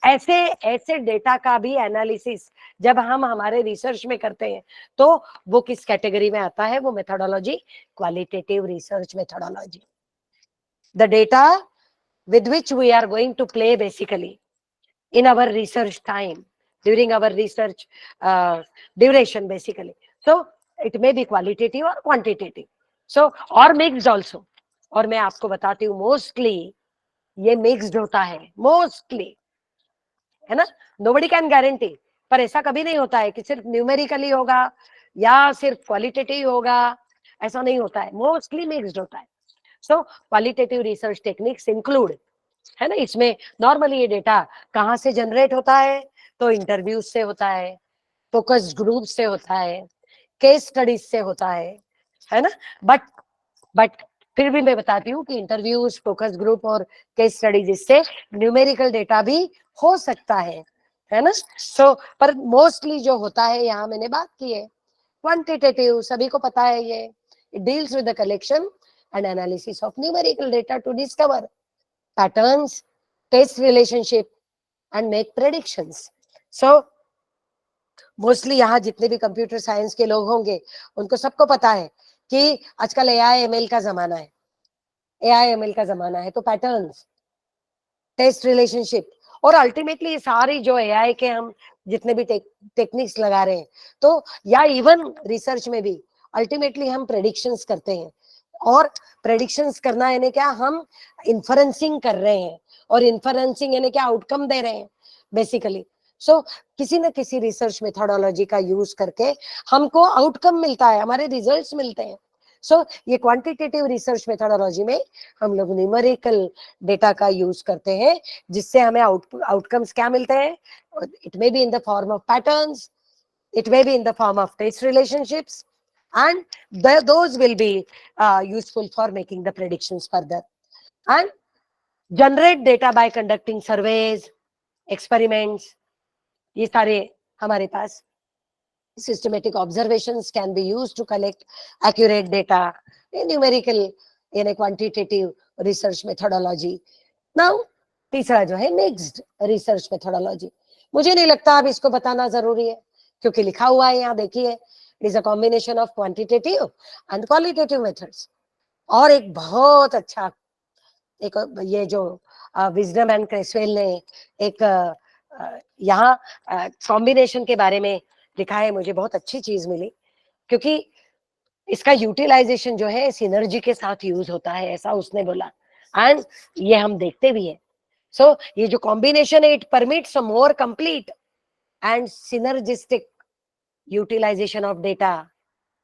ऐसे डेटा का भी एनालिसिस जब हम हमारे रिसर्च में करते हैं तो वो किस कैटेगरी में आता है? वो methodology qualitative research methodology. The data with which we are going to play basically in our research time, during our research duration basically. So it may be qualitative or quantitative, so or mixed also. और मैं आपको बताती हूँ mostly ये mixed होता है, mostly, है ना. नोबडी कैन गारंटी, पर ऐसा कभी नहीं होता है कि सिर्फ न्यूमेरिकली होगा या सिर्फ क्वालिटेटिव होगा, ऐसा नहीं होता है. मोस्टली मिक्स्ड होता है. सो क्वालिटेटिव रिसर्च टेक्निक्स इंक्लूड, है ना, इसमें नॉर्मली ये डेटा कहाँ से जनरेट होता है, तो इंटरव्यूज से होता है, फोकस ग्रुप से होता है, केस स्टडीज से होता है ना। बट फिर भी मैं बताती हूँ कि इंटरव्यूज, फोकस ग्रुप और केस स्टडीज, इससे न्यूमेरिकल डेटा भी हो सकता है ना। सो पर मोस्टली जो होता है, यहाँ मैंने बात की है क्वांटिटेटिव, सभी को पता है ये, it deals with the collection and analysis of numerical data to discover patterns, test relationship and make predictions. So mostly यहाँ जितने भी कंप्यूटर साइंस के लोग होंगे उनको सबको पता है कि आजकल AI/ML का जमाना है, AI/ML का जमाना है, तो पैटर्न्स, टेस्ट रिलेशनशिप और अल्टीमेटली ये सारी जो AI के हम जितने भी टेक्निक्स लगा रहे हैं, तो या इवन रिसर्च में भी अल्टीमेटली हम प्रेडिक्शंस करते हैं, और प्रेडिक्शंस करना यानी क्या, हम इन्फरेंसिंग कर रहे हैं, और इन्फरेंसिंग यानी क्या, आउटकम दे रहे हैं बेसिकली। सो किसी न किसी रिसर्च मेथोडोलॉजी का यूज करके हमको आउटकम मिलता है, हमारे रिजल्ट्स मिलते हैं। सो ये क्वांटिटेटिव रिसर्च मेथोडोलॉजी में हम लोग न्यूमेरिकल डेटा का यूज करते हैं, जिससे हमें आउटकम्स क्या मिलते हैं, it may be in the form of patterns, it may be in the form of test relationships, and those will be useful for making the predictions further, and generate data by conducting surveys, experiments, ये सारे हमारे पास systematic observations can be used to collect accurate data in numerical, in a quantitative research methodology. Now तीसरा जो है mixed research methodology, मुझे नहीं लगता अब इसको बताना जरूरी है, क्योंकि लिखा हुआ है यहाँ, देखिए, it is a combination of quantitative and qualitative methods. और एक बहुत अच्छा, एक ये जो विजडम एंड क्रेसवेल ने एक यहाँ कॉम्बिनेशन के बारे में लिखा है, मुझे बहुत अच्छी चीज मिली, क्योंकि इसका यूटिलाइजेशन जो है सिनर्जी के साथ यूज होता है, ऐसा उसने बोला, एंड ये हम देखते भी है। सो ये जो कॉम्बिनेशन है, it permits a more complete and synergistic utilization of data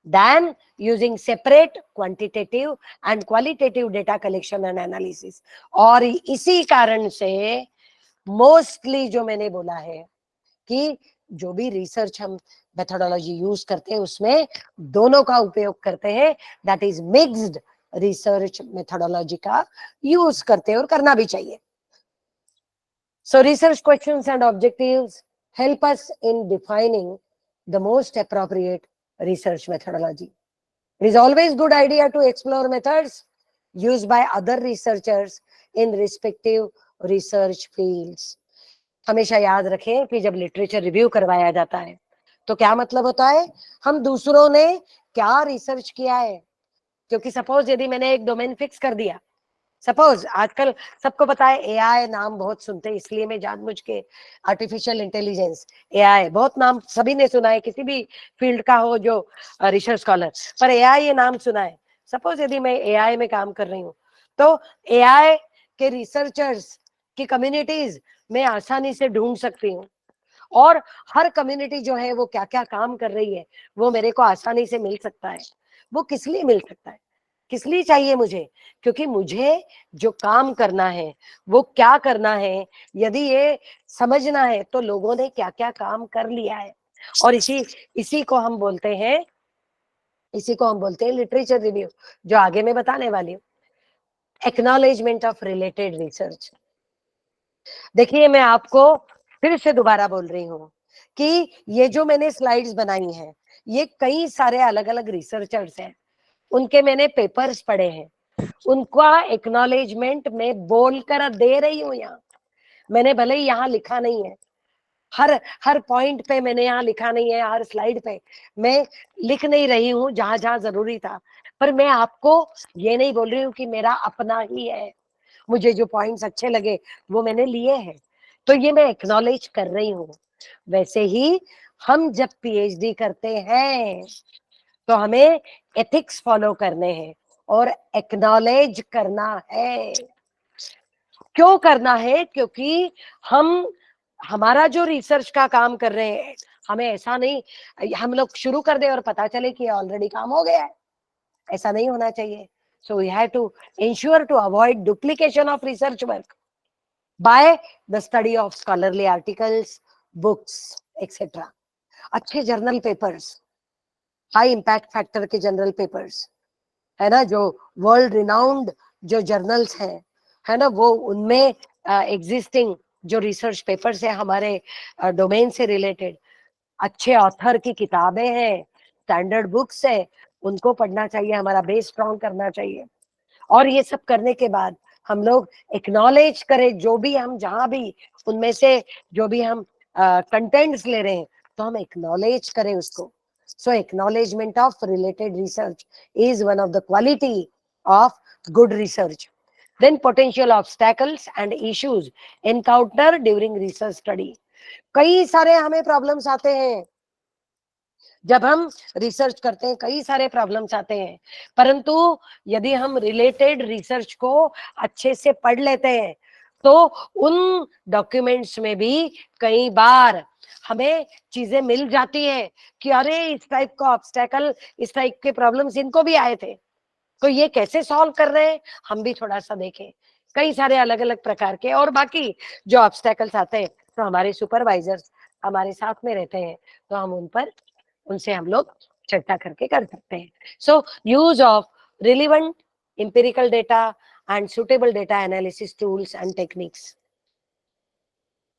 than using separate quantitative and qualitative data collection and analysis। और इसी कारण से मोस्टली जो मैंने बोला है कि जो भी रिसर्च हम मेथोडोलॉजी यूज करते हैं उसमें दोनों का उपयोग करते हैं, that is mixed research methodology का यूज करते हैं, और करना भी चाहिए। सो research questions and objectives help us in defining the most appropriate research methodology. It is always good idea to explore methods used by other researchers in respective research fields. हमेशा याद रखें कि जब लिटरेचर रिव्यू करवाया जाता है तो क्या मतलब होता है, हम दूसरों ने क्या रिसर्च किया है, क्योंकि सपोज यदि मैंने एक डोमेन फिक्स कर दिया, सपोज आजकल सबको पता है AI नाम बहुत सुनते हैं, इसलिए मैं जानबूझ के आर्टिफिशियल इंटेलिजेंस, AI बहुत नाम सभी ने सुना है, किसी भी फील्ड का हो जो रिसर्च स्कॉलर, पर AI ये नाम सुना है। सपोज यदि मैं AI में काम कर रही हूँ तो AI के रिसर्चर्स की कम्युनिटीज मैं आसानी से ढूंढ सकती हूँ, और हर कम्युनिटी जो है वो क्या क्या काम कर रही है वो मेरे को आसानी से मिल सकता है। वो किस लिए मिल सकता है, किस लिए चाहिए मुझे, क्योंकि मुझे जो काम करना है वो क्या करना है, यदि ये समझना है तो लोगों ने क्या क्या काम कर लिया है, और इसी को हम बोलते हैं लिटरेचर रिव्यू, जो आगे मैं बताने वाली हूँ, एक्नॉलेजमेंट ऑफ रिलेटेड रिसर्च। देखिए मैं आपको फिर से दोबारा बोल रही हूँ कि ये जो मैंने स्लाइड्स बनाई हैं ये कई सारे अलग अलग रिसर्चर्स हैं, उनके मैंने पेपर्स पढ़े हैं, उनका एक्नॉलेजमेंट मैं बोलकर दे रही हूँ यहाँ। मैंने भले ही यहाँ लिखा नहीं है, हर पॉइंट पे मैंने यहाँ लिखा नहीं है, हर स्लाइड पे मैं लिख नहीं रही हूँ जहां जहां जरूरी था, पर मैं आपको ये नहीं बोल रही हूँ कि मेरा अपना ही है, मुझे जो पॉइंट्स अच्छे लगे वो मैंने लिए हैं, तो ये मैं एक्नॉलेज कर रही हूँ। वैसे ही हम जब PhD करते हैं तो हमें एथिक्स फॉलो करने हैं और एक्नॉलेज करना है। क्यों करना है, क्योंकि हमारा जो रिसर्च का काम कर रहे हैं, हमें ऐसा नहीं हम लोग शुरू कर दे और पता चले कि ऑलरेडी काम हो गया है, ऐसा नहीं होना चाहिए। So we have to ensure to avoid duplication of research work by the study of scholarly articles, books, etc. अच्छे journal papers, high impact factor के जर्नल पेपर्स, है ना, जो वर्ल्ड रिनाउंड जो जर्नल्स हैं, है ना, वो उनमें एग्जिस्टिंग जो रिसर्च पेपर्स है हमारे डोमेन से रिलेटेड, अच्छे ऑथर की किताबें हैं, स्टैंडर्ड बुक्स है, उनको पढ़ना चाहिए, हमारा बेस स्ट्रॉन्ग करना चाहिए। और ये सब करने के बाद हम लोग एक्नॉलेज करें, जो भी हम जहां भी उनमें से जो भी हम कंटेंट्स ले रहे हैं, तो हम एक्नॉलेज करें उसको। So acknowledgement of related research is one of the quality of good research. Then potential obstacles and issues encounter during research study. कई सारे हमें प्रॉब्लम्स आते हैं जब हम रिसर्च करते हैं, कई सारे प्रॉब्लम्स आते हैं, परंतु यदि हम रिलेटेड रिसर्च को अच्छे से पढ़ लेते हैं तो उन डॉक्यूमेंट्स में भी कई बार हमें चीजें मिल जाती हैं कि अरे इस टाइप का ऑब्स्टेकल, इस टाइप के प्रॉब्लम्स इनको भी आए थे, तो ये कैसे सॉल्व कर रहे हैं, हम भी थोड़ा सा देखें। कई सारे अलग अलग प्रकार के और बाकी जो ऑब्स्टेकल्स आते हैं, तो हमारे सुपरवाइजर्स हमारे साथ में रहते हैं, तो हम उनसे हम लोग चर्चा करके कर सकते हैं। So use of relevant empirical data and suitable data analysis tools and techniques.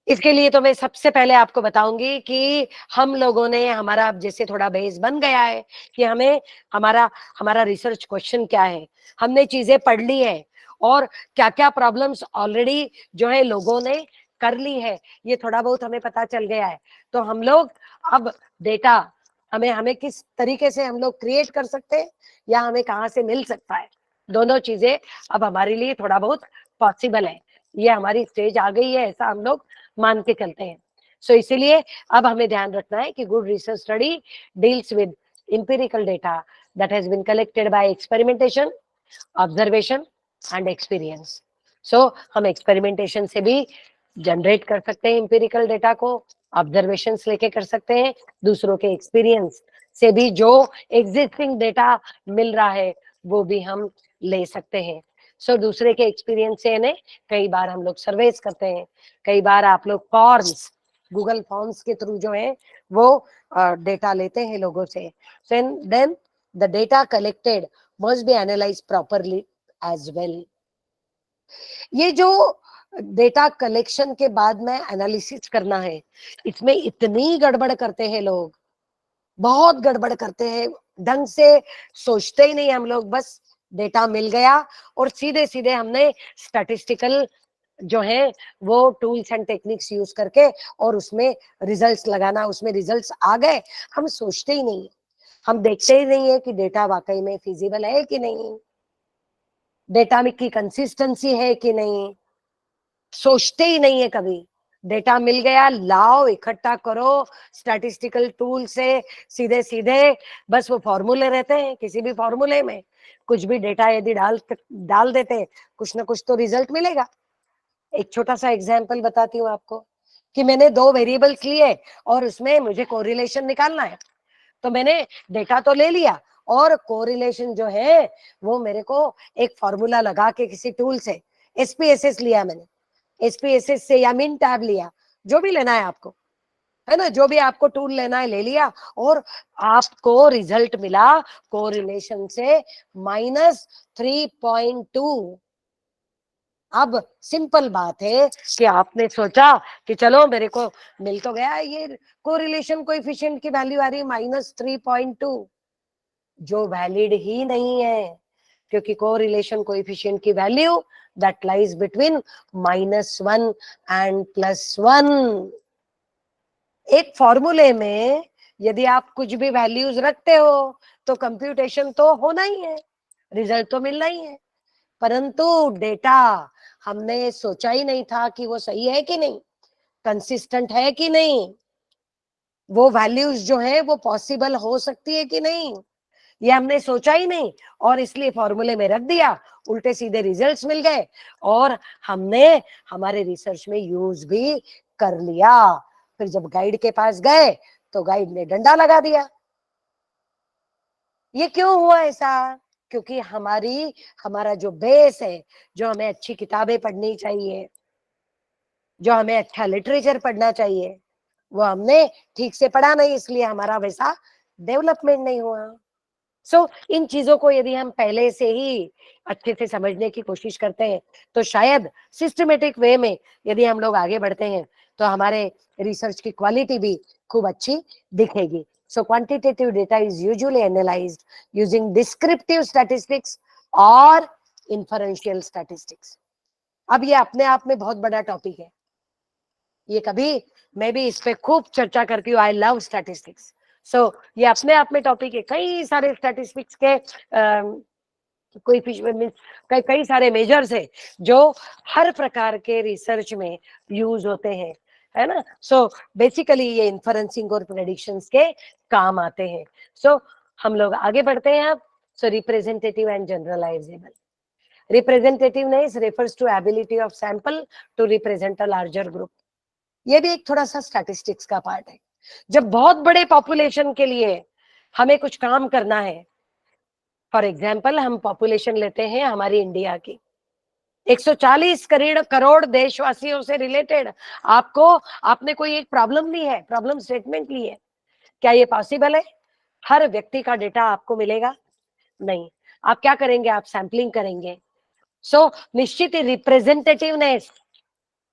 इसके लिए तो मैं सबसे पहले आपको बताऊंगी कि हम लोगों ने, हमारा जैसे थोड़ा बेस बन गया है कि हमें हमारा रिसर्च क्वेश्चन क्या है, हमने चीजें पढ़ ली है और क्या क्या प्रॉब्लम्स ऑलरेडी जो है लोगों ने कर ली है, ये थोड़ा बहुत हमें पता चल गया है। तो हम लोग अब डेटा हमें किस तरीके से हम लोग क्रिएट कर सकते हैं या हमें कहाँ से मिल सकता है, दोनों चीजें अब हमारे लिए थोड़ा बहुत पॉसिबल है। ये हमारी स्टेज आ गई है, ऐसा हम लोग मान के चलते हैं। सो इसीलिए अब हमें ध्यान रखना है कि good research study deals with empirical data that has been collected by experimentation, observation and experience. So हम experimentation से भी जनरेट कर सकते हैं empirical data को, observations लेके कर सकते हैं, दूसरों के experience से भी जो existing data मिल रहा है वो भी हम ले सकते हैं। सो दूसरे के एक्सपीरियंस से ने कई बार हम लोग सर्वेस करते हैं, कई बार आप लोग फॉर्म्स, गूगल फॉर्म्स के थ्रू जो है वो डेटा लेते हैं लोगों से। Then the data collected must be analyse properly as well. ये जो डेटा कलेक्शन के बाद में एनालिसिस करना है, इसमें इतनी गड़बड़ करते हैं लोग, बहुत गड़बड़ करते हैं, ढंग से सोचते ही नहीं हम लोग, बस डेटा मिल गया और सीधे सीधे हमने स्टैटिस्टिकल जो है वो टूल्स एंड टेक्निक्स यूज करके और उसमें रिजल्ट्स लगाना, उसमें रिजल्ट्स आ गए, हम सोचते ही नहीं, हम देखते ही नहीं है कि डेटा वाकई में फिजिबल है कि नहीं, डेटा में की कंसिस्टेंसी है कि नहीं, सोचते ही नहीं है कभी। डेटा मिल गया, लाओ इकट्ठा करो स्टैटिस्टिकल टूल से, सीधे सीधे बस वो फॉर्मूले रहते हैं, किसी भी फॉर्मूले में कुछ भी डेटा यदि डाल देते, कुछ ना कुछ तो रिजल्ट मिलेगा। एक छोटा सा एग्जांपल बताती हूँ आपको कि मैंने 2 वेरिएबल्स लिए और उसमें मुझे कोरिलेशन निकालना है, तो मैंने डेटा तो ले लिया और कोरिलेशन जो है वो मेरे को एक फॉर्मूला लगा के किसी टूल से, SPSS लिया मैंने, SPSS से या मिन टैब लिया, जो भी लेना है आपको, है ना, जो भी आपको टूल लेना है ले लिया और आपको रिजल्ट मिला कोरिलेशन से -3.2। अब सिंपल बात है कि आपने सोचा कि चलो मेरे को मिल तो गया, ये कोरिलेशन कोएफिशिएंट की वैल्यू आ रही है -3.2, जो वैलिड ही नहीं है, क्योंकि कोरिलेशन कोएफिशिएंट की value that lies between -1 and +1। एक फॉर्मूले में यदि आप कुछ भी वैल्यूज रखते हो तो कंप्यूटेशन तो होना ही है, रिजल्ट तो मिलना ही है, परंतु डेटा हमने सोचा ही नहीं था कि वो सही है कि नहीं, कंसिस्टेंट है कि नहीं, वो वैल्यूज जो है वो पॉसिबल हो सकती है कि नहीं, ये हमने सोचा ही नहीं और इसलिए फॉर्मूले में रख दिया, उल्टे सीधे रिजल्ट्स मिल गए और हमने हमारे रिसर्च में यूज भी कर लिया। फिर जब गाइड के पास गए तो गाइड ने डंडा लगा दिया। ये क्यों हुआ ऐसा? क्योंकि हमारा जो बेस है, जो हमें अच्छी किताबें पढ़नी चाहिए, जो हमें अच्छा लिटरेचर पढ़ना चाहिए, वो हमने ठीक से पढ़ा नहीं, इसलिए हमारा वैसा डेवलपमेंट नहीं हुआ। सो इन चीजों को यदि हम पहले से ही अच्छे से समझने की कोशिश करते हैं, तो शायद सिस्टमेटिक वे में यदि हम लोग आगे बढ़ते हैं, तो हमारे रिसर्च की क्वालिटी भी खूब अच्छी दिखेगी। So quantitative data is usually analysed using descriptive statistics और इन्फरेंशियल स्टैटिस्टिक्स। अब ये अपने आप में बहुत बड़ा टॉपिक है, ये कभी मैं भी इस पे खूब चर्चा करती हूँ। I love statistics. सो ये अपने आप में टॉपिक है। कई सारे स्टैटिस्टिक्स के कोई कई सारे मेजर्स है जो हर प्रकार के रिसर्च में यूज होते हैं, है ना। सो बेसिकली ये इन्फरेंसिंग और प्रेडिक्शंस के काम आते हैं। सो हम लोग आगे बढ़ते हैं अब। So representative and generalisable. Representativeness refers to ability of sample to represent a larger group. ये भी एक थोड़ा सा स्टैटिस्टिक्स का पार्ट है। जब बहुत बड़े पॉपुलेशन के लिए हमें कुछ काम करना है, फॉर एग्जाम्पल हम पॉपुलेशन लेते हैं हमारी इंडिया की, 140 करोड़ देशवासियों से रिलेटेड आपने कोई एक प्रॉब्लम ली है, प्रॉब्लम स्टेटमेंट ली है, क्या ये पॉसिबल है? हर व्यक्ति का डेटा आपको मिलेगा? नहीं। आप क्या करेंगे? आप सैंपलिंग करेंगे। सो निश्चित ही रिप्रेजेंटेटिवनेस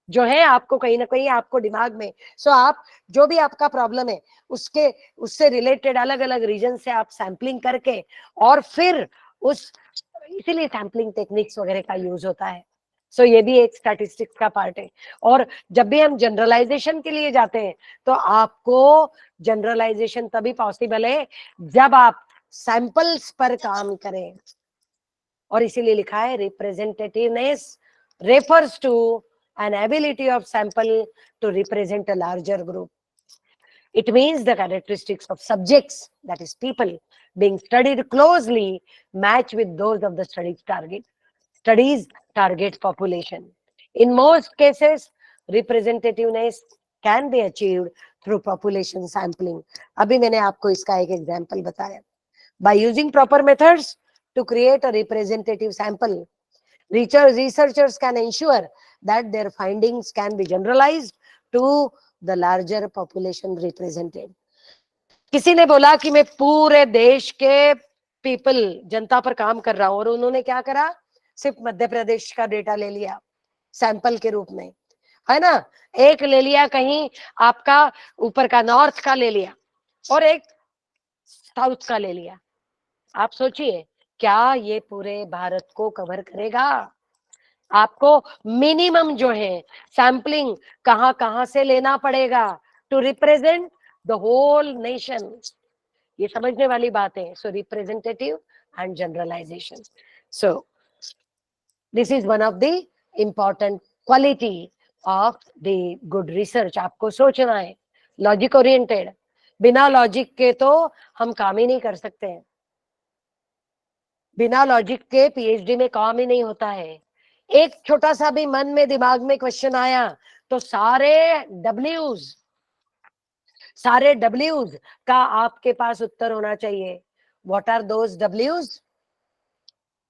जो है आपको कहीं ना कहीं आपको दिमाग में, सो आप जो भी आपका प्रॉब्लम है उससे रिलेटेड अलग अलग रीजन से आप सैंपलिंग करके और फिर इसीलिए सैंपलिंग टेक्निक्स वगैरह का यूज होता है। सो ये भी एक स्टैटिस्टिक्स का पार्ट है। और जब भी हम जनरलाइजेशन के लिए जाते हैं, तो आपको जनरलाइजेशन तभी पॉसिबल है जब आप सैंपल्स पर काम करें। और इसीलिए लिखा है representativeness refers to an ability of sample to represent a larger group. It means the characteristics of subjects, that is people, being studied closely match with those of the study's target population. In most cases, representativeness can be achieved through population sampling. अभी मैंने आपको इसका एक example बताया। By using proper methods to create a representative sample, researchers can ensure that their findings can be generalized to the larger population represented. किसी ने बोला कि मैं पूरे देश के जनता पर काम कर रहा हूं, और उन्होंने क्या करा? सिर्फ मध्य प्रदेश का डेटा ले लिया सैंपल के रूप में, है ना। एक ले लिया कहीं आपका ऊपर का नॉर्थ का ले लिया, और एक साउथ का ले लिया। आप सोचिए क्या ये पूरे भारत को कवर करेगा? आपको मिनिमम जो है सैंपलिंग कहां कहां से लेना पड़ेगा to represent the whole nation. ये समझने वाली बात है। So representative and generalisation. So this is one of the important quality of the good research. आपको सोचना है, लॉजिक ओरिएंटेड। बिना लॉजिक के तो हम काम ही नहीं कर सकते हैं। बिना लॉजिक के पीएचडी में काम ही नहीं होता है। एक छोटा सा भी मन में दिमाग में क्वेश्चन आया तो सारे डब्ल्यूज का आपके पास उत्तर होना चाहिए। व्हाट आर दोज डब्ल्यूज?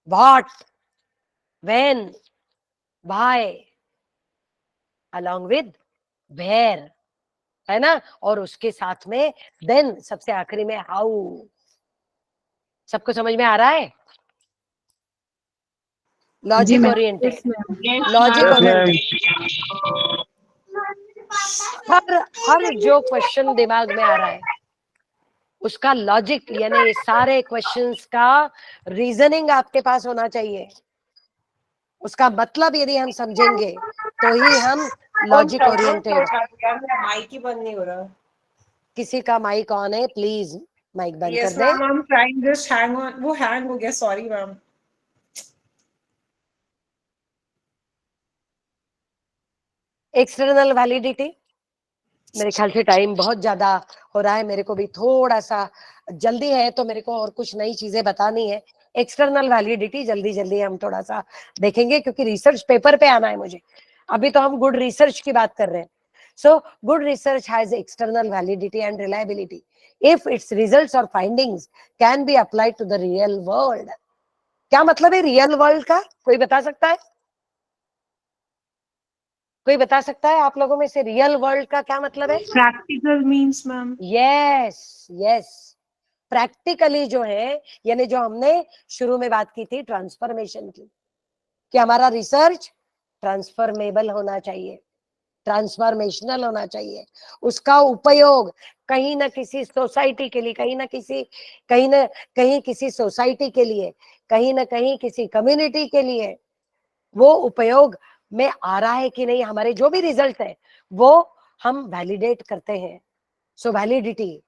What, when, why, along with where, है ना। और उसके साथ में देन सबसे आखिरी में हाउ। सबको समझ में आ रहा है? Logic oriented, logic oriented. हर जो क्वेश्चन दिमाग में आ रहा है उसका लॉजिक, यानी सारे क्वेश्चंस का रीजनिंग आपके पास होना चाहिए। उसका मतलब यदि हम समझेंगे तो ही हम लॉजिक ओरिएंटेड। माइक ही बंद नहीं हो रहा। किसी का माइक ऑन है? प्लीज माइक बंद Yes, कर दे। ma'am, I'm trying, just hang on. वो hang हो गया, sorry मैम। External validity. मेरे ख्याल से टाइम बहुत ज्यादा हो रहा है, मेरे को भी थोड़ा सा जल्दी है, तो मेरे को और कुछ नई चीजें बतानी है। एक्सटर्नल वैलिडिटी जल्दी जल्दी हम थोड़ा सा देखेंगे, क्योंकि रिसर्च पेपर पे आना है मुझे। अभी तो हम गुड रिसर्च की बात कर रहे हैं। So good research has external validity and reliability if its results or findings can be applied to the real world. क्या मतलब है रियल वर्ल्ड का? कोई बता सकता है? कोई बता सकता है आप लोगों में से रियल वर्ल्ड का क्या मतलब है? Practical means, ma'am. Yes yes, practically जो है, यानी जो हमने शुरू में बात की थी ट्रांसफॉर्मेशन की, कि हमारा रिसर्च ट्रांसफॉर्मेबल होना चाहिए, ट्रांसफॉर्मेशनल होना चाहिए, उसका उपयोग कहीं ना किसी सोसाइटी के लिए, कहीं ना कहीं किसी सोसाइटी के लिए, कहीं ना कहीं किसी कम्युनिटी के लिए वो उपयोग में आ रहा है कि नहीं, हमारे जो भी रिजल्ट है वो हम वैलिडेट करते हैं। सो वैलिडिटी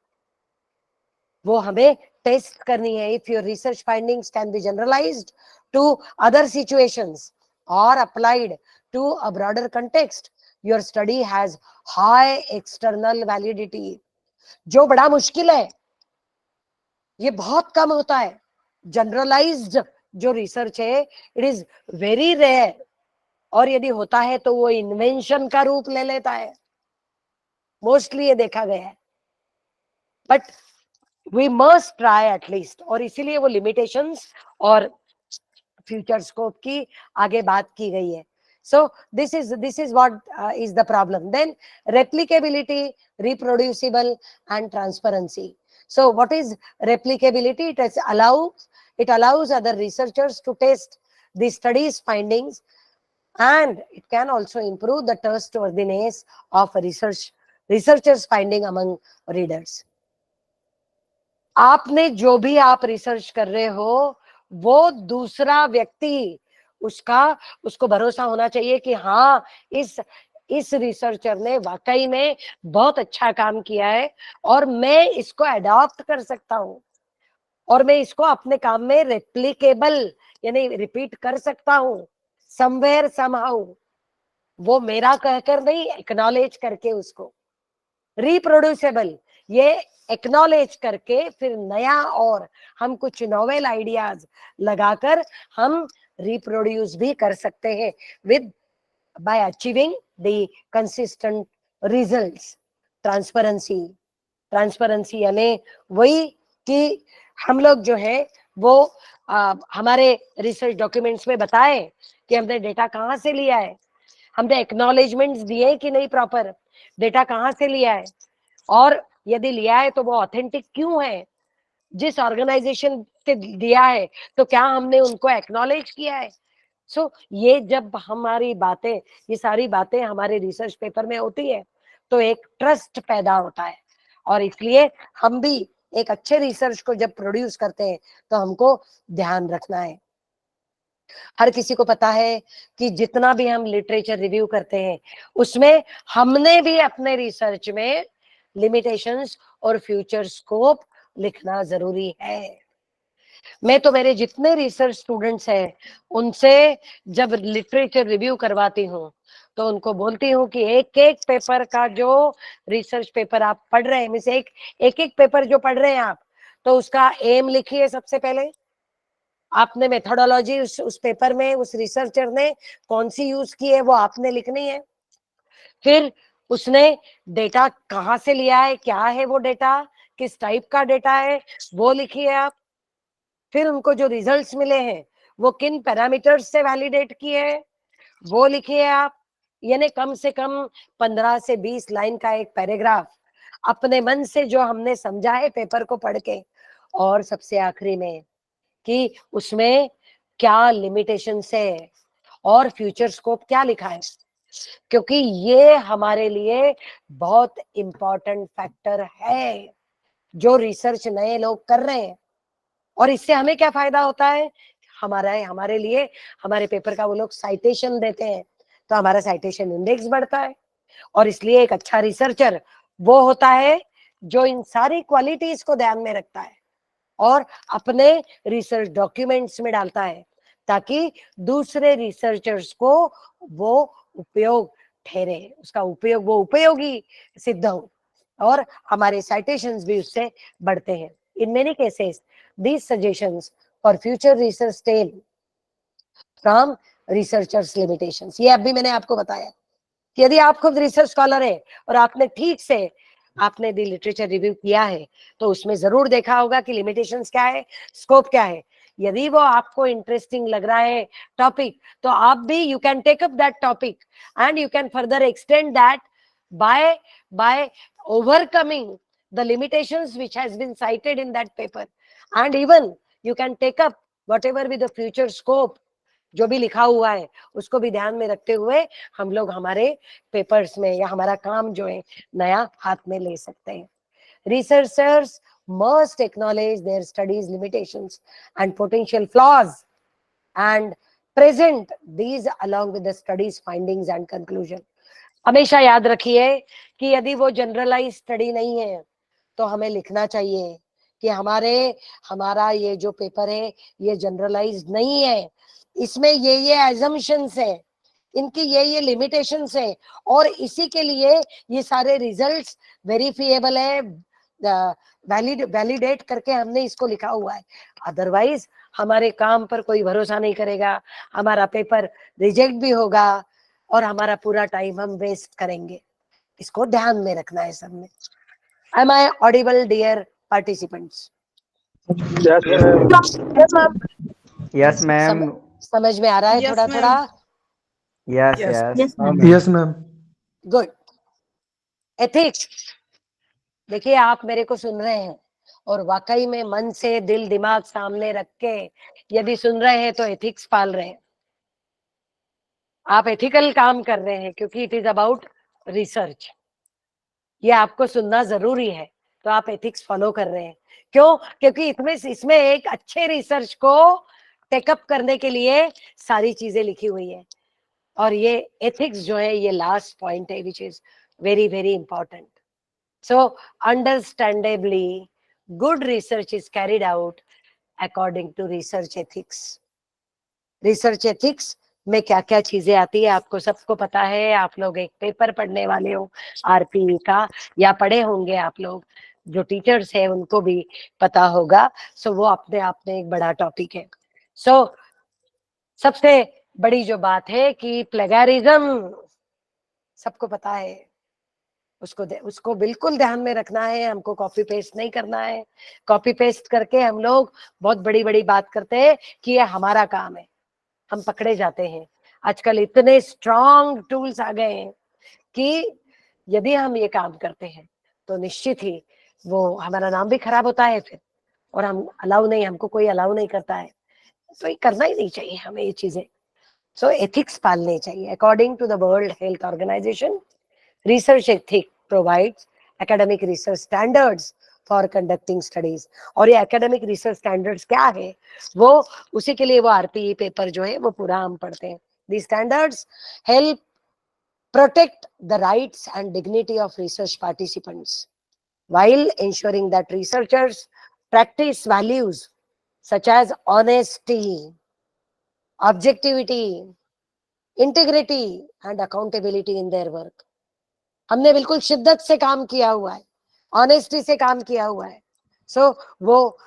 वो हमें टेस्ट करनी है। If your research findings can be generalised to other situations और applied to a broader context, your study has high external validity. जो बड़ा मुश्किल है, ये बहुत कम होता है। जनरलाइज्ड जो रिसर्च है, इट इज वेरी रेयर, और यदि होता है तो वो इन्वेंशन का रूप ले लेता है, मोस्टली ये देखा गया है। But we must try at least, और इसीलिए वो लिमिटेशंस और फ्यूचर स्कोप की आगे बात की गई है। So this is what is the problem. Then replicability, reproducible, and transparency. So what is replicability? It allows other researchers to test the study's findings, and it can also improve the trustworthiness of researchers' finding among readers. आपने जो भी आप research कर रहे हो, वो दूसरा व्यक्ति उसको भरोसा होना चाहिए कि हाँ, इस रिसर्चर ने वाकई में बहुत अच्छा काम किया है और मैं इसको अडॉप्ट कर सकता हूँ और मैं इसको अपने काम में रेप्लिकेबल यानी रिपीट कर सकता हूँ समवेयर समहाउ। वो मेरा कहकर नहीं, एक्नॉलेज करके उसको। रिप्रोड्यूसेबल, ये एक्नॉलेज करके फिर नया और हम कुछ नोवेल आइडियाज लगाकर हम रिप्रोड्यूस भी कर सकते हैं with by achieving the consistent results. Transparency यानी वही कि हम लोग जो है वो हमारे रिसर्च डॉक्यूमेंट्स में बताए कि हमने डेटा कहाँ से लिया है, हमने एक्नॉलेजमेंट्स दिए कि नहीं, प्रॉपर डेटा कहाँ से लिया है, और यदि लिया है तो वो ऑथेंटिक क्यों है, जिस ऑर्गेनाइजेशन से दिया है तो क्या हमने उनको एक्नॉलेज किया है। सो ये जब हमारी बातें, ये सारी बातें हमारे रिसर्च पेपर में होती है तो एक ट्रस्ट पैदा होता है, और इसलिए हम भी एक अच्छे रिसर्च को जब प्रोड्यूस करते हैं तो हमको ध्यान रखना है। हर किसी को पता है कि जितना भी हम लिटरेचर रिव्यू करते हैं उसमें हमने भी अपने रिसर्च में लिमिटेशंस और फ्यूचर स्कोप लिखना जरूरी है। मैं तो मेरे जितने रिसर्च स्टूडेंट्स हैं उनसे जब लिटरेचर रिव्यू करवाती हूँ तो उनको बोलती हूँ कि एक एक पेपर का जो रिसर्च पेपर आप पढ़ रहे हैं, में से एक पेपर जो पढ़ रहे हैं आप, तो उसका एम लिखिए सबसे पहले। आपने मेथोडोलॉजी उस पेपर में उस रिसर्चर ने कौन सी यूज की है वो आपने लिखनी है। फिर उसने डेटा कहाँ से लिया है, क्या है वो डेटा, किस टाइप का डेटा है वो लिखिए आप। फिर उनको जो रिजल्ट्स मिले हैं वो किन पैरामीटर्स से वैलिडेट किए हैं वो लिखिए आप। यानी कम से कम 15 से 20 लाइन का एक पैराग्राफ अपने मन से जो हमने समझा है पेपर को पढ़ के, और सबसे आखिरी में कि उसमें क्या लिमिटेशंस है और फ्यूचर स्कोप क्या लिखा है, क्योंकि ये हमारे लिए बहुत इंपॉर्टेंट फैक्टर है जो रिसर्च नए लोग कर रहे हैं। और इससे हमें क्या फायदा होता है, हमारे लिए हमारे पेपर का वो लोग साइटेशन देते हैं तो हमारा साइटेशन इंडेक्स बढ़ता है। और इसलिए एक अच्छा रिसर्चर वो होता है जो इन सारी क्वालिटीज को ध्यान में रखता है और अपने रिसर्च डॉक्यूमेंट्स में डालता है ताकि दूसरे रिसर्चर्स को वो उपयोग ठहरे, उसका उपयोग वो उपयोगी सिद्ध हो और हमारे साइटेशंस भी उससे बढ़ते हैं। In many cases these suggestions for future research stem from researchers limitations। ये अभी मैंने आपको बताया कि यदि आप खुद रिसर्च स्कॉलर है और आपने ठीक से आपने दी लिटरेचर रिव्यू किया है तो उसमें जरूर देखा होगा कि लिमिटेशंस क्या है, स्कोप क्या है। यदि वो आपको इंटरेस्टिंग लग रहा है टॉपिक, तो आप भी you can take up that topic and you can further extend that by overcoming the limitations which has been cited in that paper, and even you can take up whatever be the future scope, जो भी लिखा हुआ है उसको भी ध्यान में रखते हुए हम लोग हमारे पेपर्स में या हमारा काम जो है नया हाथ में ले सकते हैं. Researchers must acknowledge their studies limitations and potential flaws and present these along with the studies findings and conclusion. हमेशा याद रखिए कि यदि वो जनरलाइज स्टडी नहीं है तो हमें लिखना चाहिए कि हमारा ये जो पेपर है ये जनरलाइज नहीं है, इसमें ये एजम्पशंस है, इनकी ये लिमिटेशंस है, और इसी के लिए ये सारे रिजल्ट्स वेरीफिएबल है, वैलिडेट करके हमने इसको लिखा हुआ है. अदरवाइज हमारे काम पर कोई भरोसा नहीं करेगा, हमारा पेपर रिजेक्ट भी होगा और हमारा पूरा टाइम हम वेस्ट करेंगे. इसको ध्यान में रखना है सबने. Am I audible, dear participants? Yes, ma'am. Yes, ma'am. Yes, ma'am. समझ में आ रहा है थोड़ा थोड़ा? Yes, Yes. yes. Yes, ma'am. Yes, ma'am. Good. Ethics, देखिए आप मेरे को सुन रहे हैं और वाकई में मन से दिल दिमाग सामने रख के यदि सुन रहे हैं तो एथिक्स पाल रहे हैं, आप एथिकल काम कर रहे हैं, क्योंकि इट इज अबाउट रिसर्च. ये आपको सुनना जरूरी है, तो आप एथिक्स फॉलो कर रहे हैं. क्यों? क्योंकि इसमें एक अच्छे रिसर्च को टेकअप करने के लिए सारी चीजें लिखी हुई है, और ये एथिक्स जो है ये लास्ट पॉइंट है which is very very important. So understandably good research is carried out according to research ethics. Research ethics में क्या क्या चीजें आती है आपको सबको पता है. आप लोग एक पेपर पढ़ने वाले हो आरपीई का, या पढ़े होंगे आप लोग, जो टीचर्स है उनको भी पता होगा. सो वो अपने आप में एक बड़ा टॉपिक है. सो सबसे बड़ी जो बात है कि प्लेगैरिज्म सबको पता है, उसको बिल्कुल ध्यान में रखना है. हमको कॉपी पेस्ट नहीं करना है. कॉपी पेस्ट करके हम लोग बहुत बड़ी बड़ी बात करते हैं कि ये हमारा काम है, हम पकड़े जाते हैं. आजकल इतने स्ट्रॉन्ग टूल्स आ गए हैं कि यदि हम ये काम करते हैं तो निश्चित ही वो हमारा नाम भी खराब होता है फिर, और हमको कोई अलाउ नहीं करता है, तो ये करना ही नहीं चाहिए हमें ये चीजें. सो एथिक्स पालने चाहिए. According to the World Health Organization, research ethic provides academic research standards for conducting studies. और ये एकेडमिक रिसर्च स्टैंडर्ड्स क्या है, वो उसी के लिए वो आरपीई पेपर जो है वो पूरा हम पढ़ते हैं. These standards help protect the rights and dignity of research participants while ensuring that researchers practice values such as honesty, objectivity, integrity and accountability in their work. हमने बिल्कुल शिद्दत से काम किया हुआ है, ऑनेस्टी से काम किया हुआ है. सो वो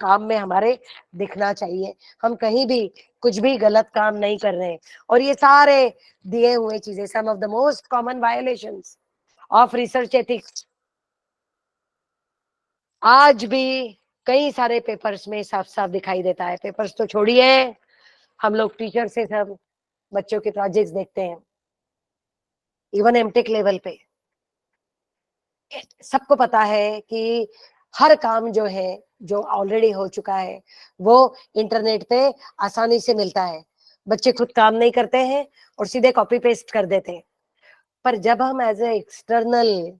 काम में हमारे दिखना चाहिए. हम कहीं भी कुछ भी गलत काम नहीं कर रहे हैं. और ये सारे दिए हुए चीजें, some of the most common violations of research ethics आज भी कई सारे पेपर्स में साफ साफ दिखाई देता है. पेपर्स तो छोड़िए, हम लोग टीचर से सब बच्चों के प्रोजेक्ट्स देखते हैं, इवन एमटेक लेवल पे सबको पता है कि हर काम जो है जो ऑलरेडी हो चुका है वो इंटरनेट पे आसानी से मिलता है. बच्चे खुद काम नहीं करते हैं और सीधे कॉपी पेस्ट कर देते हैं. पर जब हम एज ए एक्सटर्नल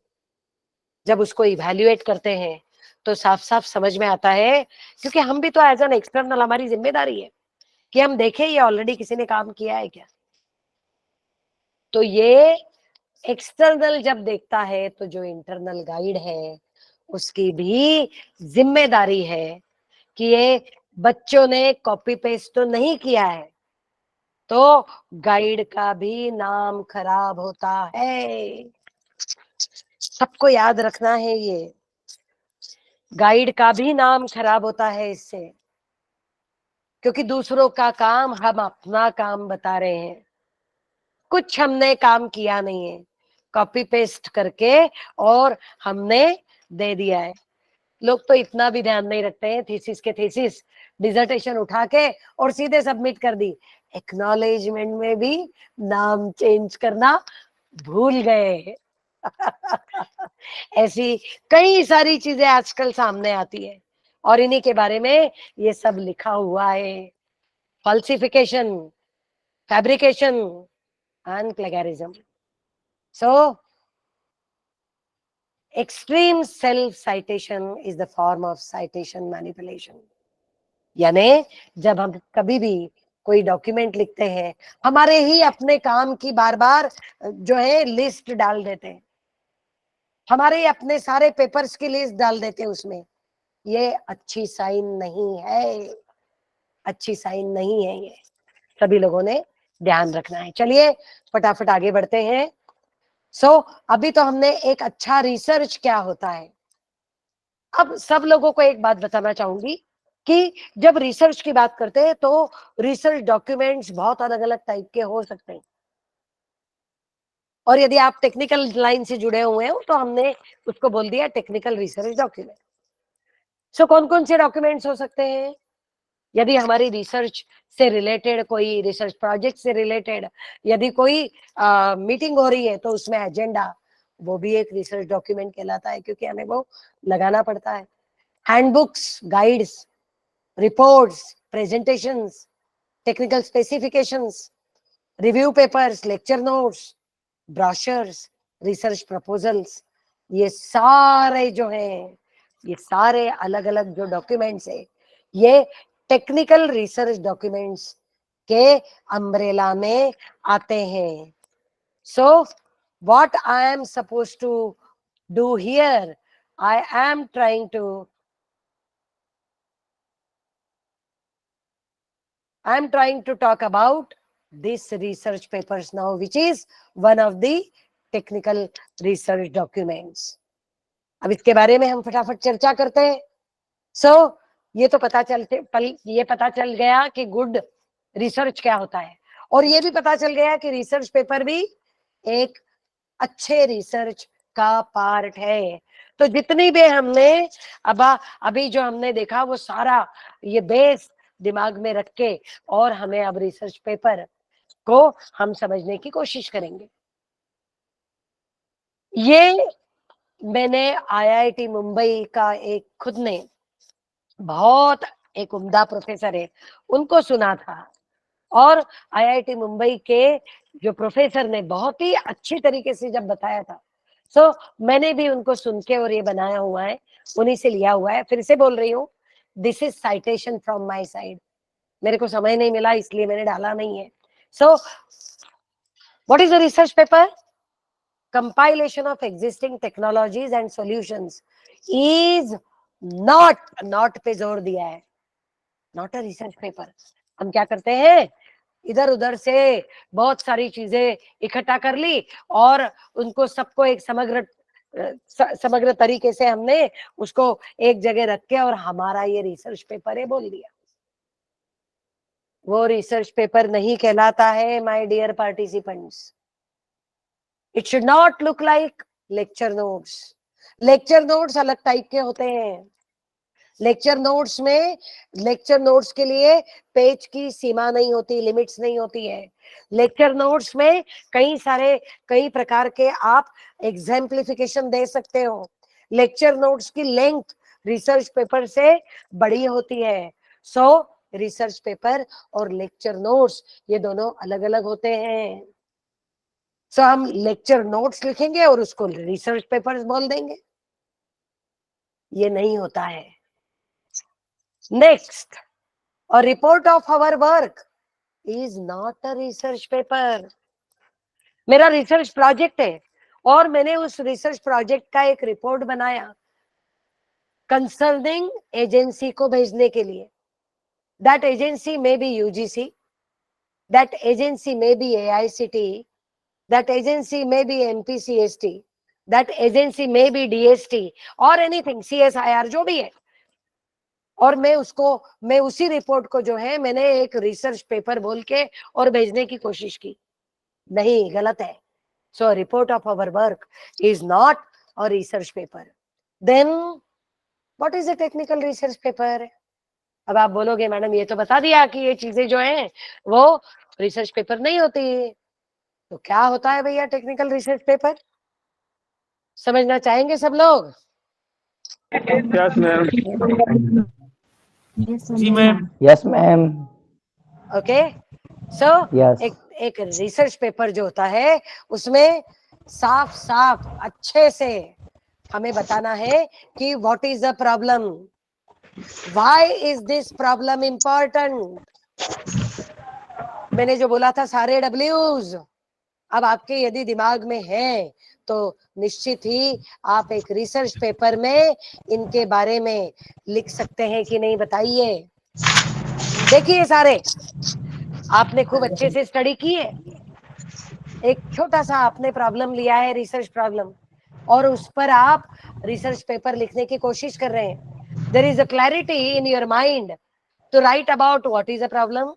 जब उसको इवैल्यूएट करते हैं तो साफ साफ समझ में आता है, क्योंकि हम भी तो एज एन एक्सटर्नल, हमारी जिम्मेदारी है कि हम देखें ये ऑलरेडी किसी ने काम किया है क्या. तो ये एक्सटर्नल जब देखता है तो जो इंटरनल गाइड है उसकी भी जिम्मेदारी है कि ये बच्चों ने कॉपी पेस्ट तो नहीं किया है, तो गाइड का भी नाम खराब होता है. सबको याद रखना है, ये गाइड का भी नाम खराब होता है इससे, क्योंकि दूसरों का काम हम अपना काम बता रहे हैं. कुछ हमने काम किया नहीं है, कॉपी पेस्ट करके और हमने दे दिया है. लोग तो इतना भी ध्यान नहीं रखते हैं. थीसिस के थीसिस डिजर्टेशन उठा के और सीधे सबमिट कर दी। एक्नॉलेजमेंट में भी नाम चेंज करना भूल गए। ऐसी कई सारी चीजें आजकल सामने आती है और इन्हीं के बारे में ये सब लिखा हुआ है। Falsification, fabrication and plagiarism. So extreme self citation is the form of citation manipulation। यानी जब हम कभी भी कोई डॉक्यूमेंट लिखते हैं, हमारे ही अपने काम की बार बार जो है लिस्ट डाल देते हैं, हमारे अपने सारे पेपर्स की लिस्ट डाल देते हैं उसमें। ये अच्छी साइन नहीं है, अच्छी साइन नहीं है, ये सभी लोगों ने ध्यान रखना है। चलिए फटाफट आगे बढ़ते हैं। अभी तो हमने एक अच्छा रिसर्च क्या होता है। अब सब लोगों को एक बात बताना चाहूंगी कि जब रिसर्च की बात करते हैं तो रिसर्च डॉक्यूमेंट्स बहुत अलग अलग टाइप के हो सकते हैं, और यदि आप टेक्निकल लाइन से जुड़े हुए हो तो हमने उसको बोल दिया टेक्निकल रिसर्च डॉक्यूमेंट। कौन कौन से डॉक्यूमेंट्स हो सकते हैं? यदि हमारी रिसर्च से रिलेटेड, कोई रिसर्च प्रोजेक्ट से रिलेटेड यदि कोई मीटिंग हो रही है तो उसमें एजेंडा, वो भी एक रिसर्च डॉक्यूमेंट कहलाता है, क्योंकि हमें वो लगाना पड़ता है। Handbooks, guides, reports, presentations, technical specifications, review papers, lecture notes, brochures, research proposals, ये सारे जो हैं, ये सारे अलग अलग जो डॉक्यूमेंट्स है, ये टेक्निकल रिसर्च डॉक्यूमेंट्स के अम्ब्रेला में आते हैं। So what I am suppose to do here, I am trying to talk about this research papers now, which is one of the technical research documents। अब इसके बारे में हम फटाफट चर्चा करते हैं। ये तो ये पता चल गया कि गुड रिसर्च क्या होता है, और ये भी पता चल गया कि रिसर्च पेपर भी एक अच्छे रिसर्च का पार्ट है। तो जितनी भी हमने अभी जो हमने देखा वो सारा ये बेस दिमाग में रख के, और हमें अब रिसर्च पेपर को हम समझने की कोशिश करेंगे। ये मैंने आईआईटी मुंबई का एक खुद ने बहुत एक उम्दा प्रोफेसर है, उनको सुना था, और आईआईटी मुंबई के जो प्रोफेसर ने बहुत ही अच्छी तरीके से जब बताया था, मैंने भी उनको सुन के और ये बनाया हुआ है, उन्हीं से लिया हुआ है। फिर से बोल रही हूँ, this is citation from my side. मेरे को समय नहीं मिला इसलिए मैंने डाला नहीं है। What is a research paper? Compilation of existing technologies and solutions is not पे जोर दिया है, not a research paper। हम क्या करते हैं, इधर उधर से बहुत सारी चीजें इकट्ठा कर ली और उनको सबको एक समग्र तरीके से हमने उसको एक जगह रख के और हमारा ये रिसर्च पेपर है बोल दिया। वो रिसर्च पेपर नहीं कहलाता है, my dear participants. It should not look like lecture notes। Lecture notes अलग टाइप के होते हैं। लेक्चर नोट्स में, लेक्चर नोट्स के लिए पेज की सीमा नहीं होती, लिमिट्स नहीं होती है। लेक्चर नोट्स में कई प्रकार के आप एग्जाम्प्लिफिकेशन दे सकते हो। लेक्चर नोट्स की लेंथ रिसर्च पेपर से बड़ी होती है। रिसर्च पेपर और लेक्चर नोट्स ये दोनों अलग अलग होते हैं। हम लेक्चर नोट्स लिखेंगे और उसको रिसर्च पेपर्स बोल देंगे, ये नहीं होता है। Next, a report of our work is not a research paper। मेरा रिसर्च प्रोजेक्ट है और मैंने उस रिसर्च प्रोजेक्ट का एक रिपोर्ट बनाया कंसर्निंग एजेंसी को भेजने के लिए। दैट एजेंसी में बी यूजीसी, दैट एजेंसी में B AICTE, that agency may be MPCST, that agency may be DST or anything, CSIR जो भी है, और मैं उसी रिपोर्ट को जो है मैंने एक रिसर्च पेपर बोल के और भेजने की कोशिश की। नहीं, गलत है। So report of our work is not a research paper. Then what is a technical research paper? अब आप बोलोगे मैडम ये तो बता दिया कि ये चीजें जो हैं वो रिसर्च पेपर नहीं होती, तो क्या होता है भैया टेक्निकल रिसर्च पेपर? समझना चाहेंगे सब लोग? Yes, ma'am. जी मैम। Yes, ma'am. ओके, सो Yes. एक रिसर्च पेपर जो होता है उसमें साफ साफ अच्छे से हमें बताना है कि what is the problem, why is this problem important. मैंने जो बोला था सारे डब्ल्यूज अब आपके यदि दिमाग में है तो निश्चित ही आप एक रिसर्च पेपर में इनके बारे में लिख सकते हैं कि नहीं, बताइए। देखिए सारे आपने खूब अच्छे से स्टडी की है, एक छोटा सा आपने प्रॉब्लम लिया है, रिसर्च प्रॉब्लम, और उस पर आप रिसर्च पेपर लिखने की कोशिश कर रहे हैं। There is a clarity in your mind to write about what is a problem,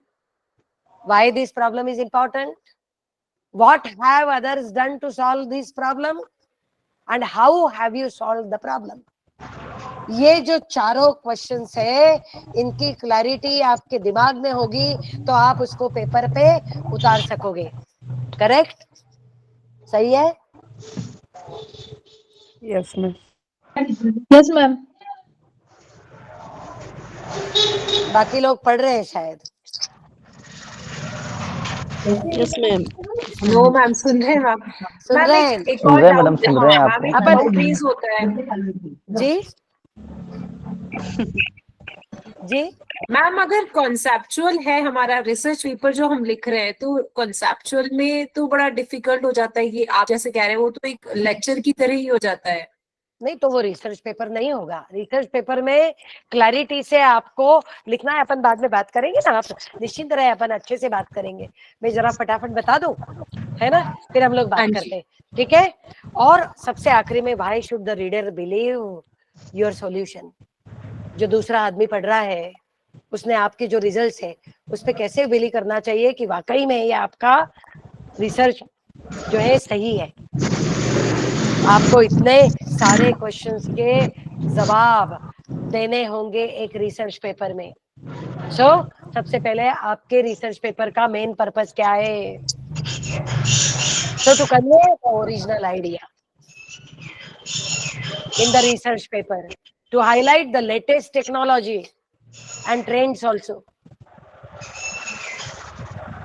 why this problem is important, what have others done to solve this problem and how have you solved the problem। ये जो चारों questions है इनकी clarity आपके दिमाग में होगी तो आप उसको पेपर पे उतार सकोगे। करेक्ट? सही है? Yes, ma'am. Yes, ma'am. बाकी लोग पढ़ रहे हैं शायद। Yes ma'am. नो मैम, सुन रहे हैं मैम। सुन मैम रहे एक हैं? एक सुन और रहे हैं मैडम, डाउट, सुन हाँ रहे हैं मैम, एक आपको। अपन डाउट प्लीज होता है। जी जी मैम अगर कॉन्सेप्चुअल है हमारा रिसर्च पेपर जो हम लिख रहे हैं, तो कॉन्सेप्चुअल में तो बड़ा डिफिकल्ट हो जाता है, ये आप जैसे कह रहे हैं वो तो एक लेक्चर की तरह ही हो जाता है। नहीं तो वो रिसर्च पेपर नहीं होगा। रिसर्च पेपर में क्लैरिटी से आपको लिखना है। अपन बाद में बात करेंगे ना, आप निश्चिंत रहे, अपन अच्छे से बात करेंगे। मैं जरा फटाफट बता दूं, है ना, फिर हम लोग हाँ बात जी। करते हैं, ठीक है? और सबसे आखिरी में, why should the reader believe your solution. जो दूसरा आदमी पढ़ रहा है उसने आपके जो रिजल्ट्स है उस पे कैसे बिलीव करना चाहिए कि वाकई में ये आपका रिसर्च जो है सही है। आपको इतने सारे क्वेश्चंस के जवाब देने होंगे एक रिसर्च पेपर में। सो सबसे पहले आपके रिसर्च पेपर का मेन पर्पस क्या है? So to convey the original idea in the research paper, to highlight the latest technology and trends also,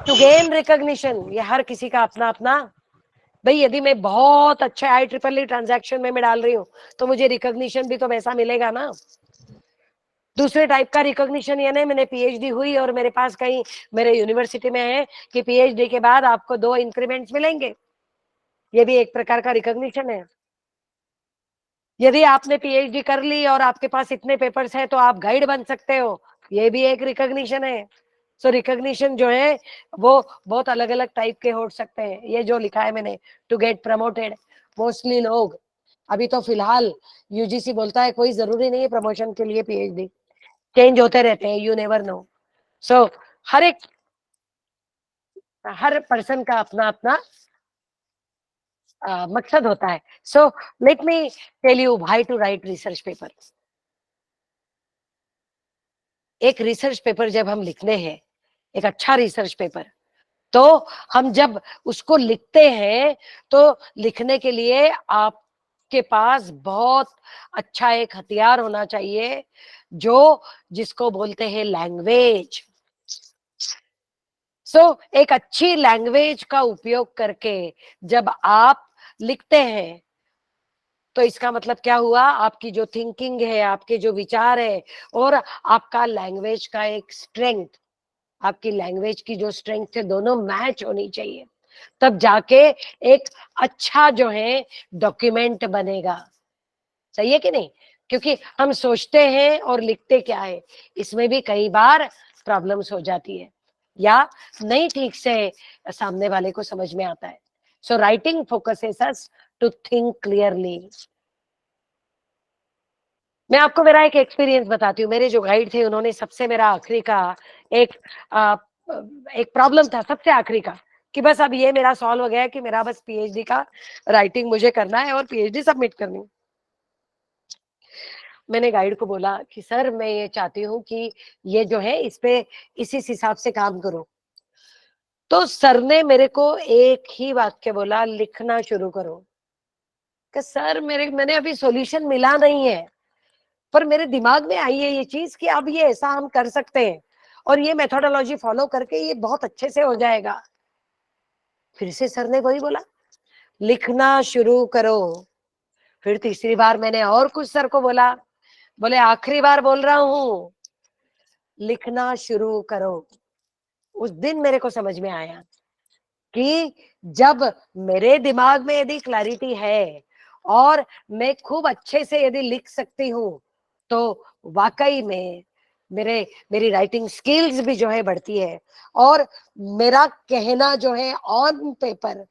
to gain recognition। ये हर किसी का अपना अपना, भाई यदि मैं बहुत अच्छे IEEE ट्रांजैक्शन में मैं डाल रही हूँ तो मुझे रिकॉग्निशन भी तो वैसा मिलेगा ना। दूसरे टाइप का रिकॉग्निशन ये नहीं मैंने पीएचडी हुई और मेरे पास कहीं मेरे यूनिवर्सिटी में है कि पीएचडी के बाद आपको 2 इंक्रीमेंट्स मिलेंगे, ये भी एक प्रकार का रिकॉग्निशन है। यदि आपने पीएचडी कर ली और आपके पास इतने पेपर्स हैं तो आप गाइड बन सकते हो, ये भी एक रिकॉग्निशन है। सो रिकॉग्निशन जो है वो बहुत अलग अलग टाइप के हो सकते हैं। ये जो लिखा है मैंने, टू गेट प्रमोटेड, मोस्टली लोग अभी तो फिलहाल यूजीसी बोलता है कोई जरूरी नहीं है प्रमोशन के लिए पीएचडी, चेंज होते रहते हैं, यू नेवर नो। सो हर पर्सन का अपना अपना मकसद होता है। So let me tell you why to write research paper. एक रिसर्च पेपर जब हम लिखते हैं, एक अच्छा रिसर्च पेपर, तो हम जब उसको लिखते हैं तो लिखने के लिए आपके पास बहुत अच्छा एक हथियार होना चाहिए जो जिसको बोलते हैं लैंग्वेज। सो एक अच्छी लैंग्वेज का उपयोग करके जब आप लिखते हैं तो इसका मतलब क्या हुआ, आपकी जो थिंकिंग है, आपके जो विचार है और आपका लैंग्वेज का एक स्ट्रेंथ, आपकी लैंग्वेज की जो स्ट्रेंथ है दोनों मैच होनी चाहिए, तब जाके एक अच्छा जो है डॉक्यूमेंट बनेगा। सही है कि नहीं? क्योंकि हम सोचते हैं और लिखते क्या है, इसमें भी कई बार प्रॉब्लम्स हो जाती है या नहीं ठीक से सामने वाले को समझ में आता है। So writing focuses us to think clearly. मैं आपको मेरा एक एक्सपीरियंस बताती हूँ। मेरे जो गाइड थे उन्होंने सबसे मेरा आखिरी का एक एक प्रॉब्लम था सबसे आखिरी का कि बस अब ये मेरा सॉल्व हो गया कि मेरा बस पीएचडी का राइटिंग मुझे करना है और पीएचडी सबमिट करनी है। मैंने गाइड को बोला कि सर मैं ये चाहती हूँ कि ये जो है इस पे इसी हिसाब से काम करो। तो सर ने मेरे को एक ही वाक्य बोला, लिखना शुरू करो। कि सर मैंने अभी सॉल्यूशन मिला नहीं है, पर मेरे दिमाग में आई है ये चीज कि अब ये ऐसा हम कर सकते हैं और ये मेथोडोलॉजी फॉलो करके ये बहुत अच्छे से हो जाएगा। फिर से सर ने वही बोला, लिखना शुरू करो। फिर तीसरी बार मैंने और कुछ सर को बोला, बोले आखिरी बार बोल रहा हूँ, लिखना शुरू करो। उस दिन मेरे को समझ में आया कि जब मेरे दिमाग में यदि क्लैरिटी है और मैं खूब अच्छे से यदि लिख सकती हूँ, तो वाकई में मेरी राइटिंग स्किल्स भी जो है बढ़ती है और मेरा कहना जो है ऑन पेपर,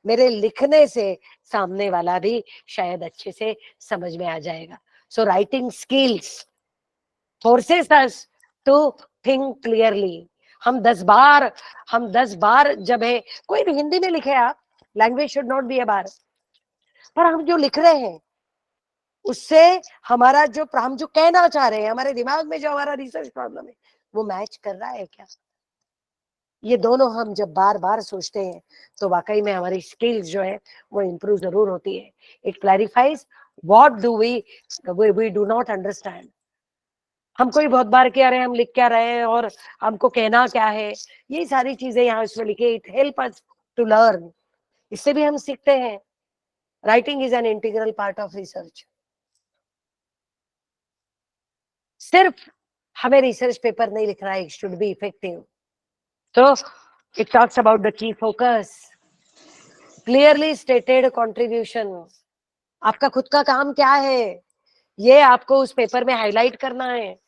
मेरे लिखने से सामने वाला भी शायद अच्छे से समझ में आ जाएगा। So writing skills forces us to think clearly. हम 10 बार जब है, कोई भी हिंदी में लिखे आप, language should not be a bar, पर हम जो लिख रहे हैं उससे हमारा जो हम जो कहना चाह रहे हैं, हमारे दिमाग में जो हमारा रिसर्च प्रॉब्लम है वो मैच कर रहा है क्या, ये दोनों हम जब बार बार सोचते हैं तो वाकई में हमारी स्किल्स जो है वो इम्प्रूव जरूर होती है। It clarifies what do we do not understand. हम कोई बहुत बार क्या रहे हैं, हम लिख क्या रहे हैं और हमको कहना क्या है, ये सारी चीजें यहाँ इसमें लिखे। It help us to learn, इससे भी हम सीखते हैं। Writing is an integral part of research. सिर्फ हमें रिसर्च पेपर नहीं लिखना है, इट शुड बी इफेक्टिव। तो it talks about the key focus, clearly stated contribution. आपका खुद का काम क्या है, ये आपको उस पेपर में हाईलाइट करना है।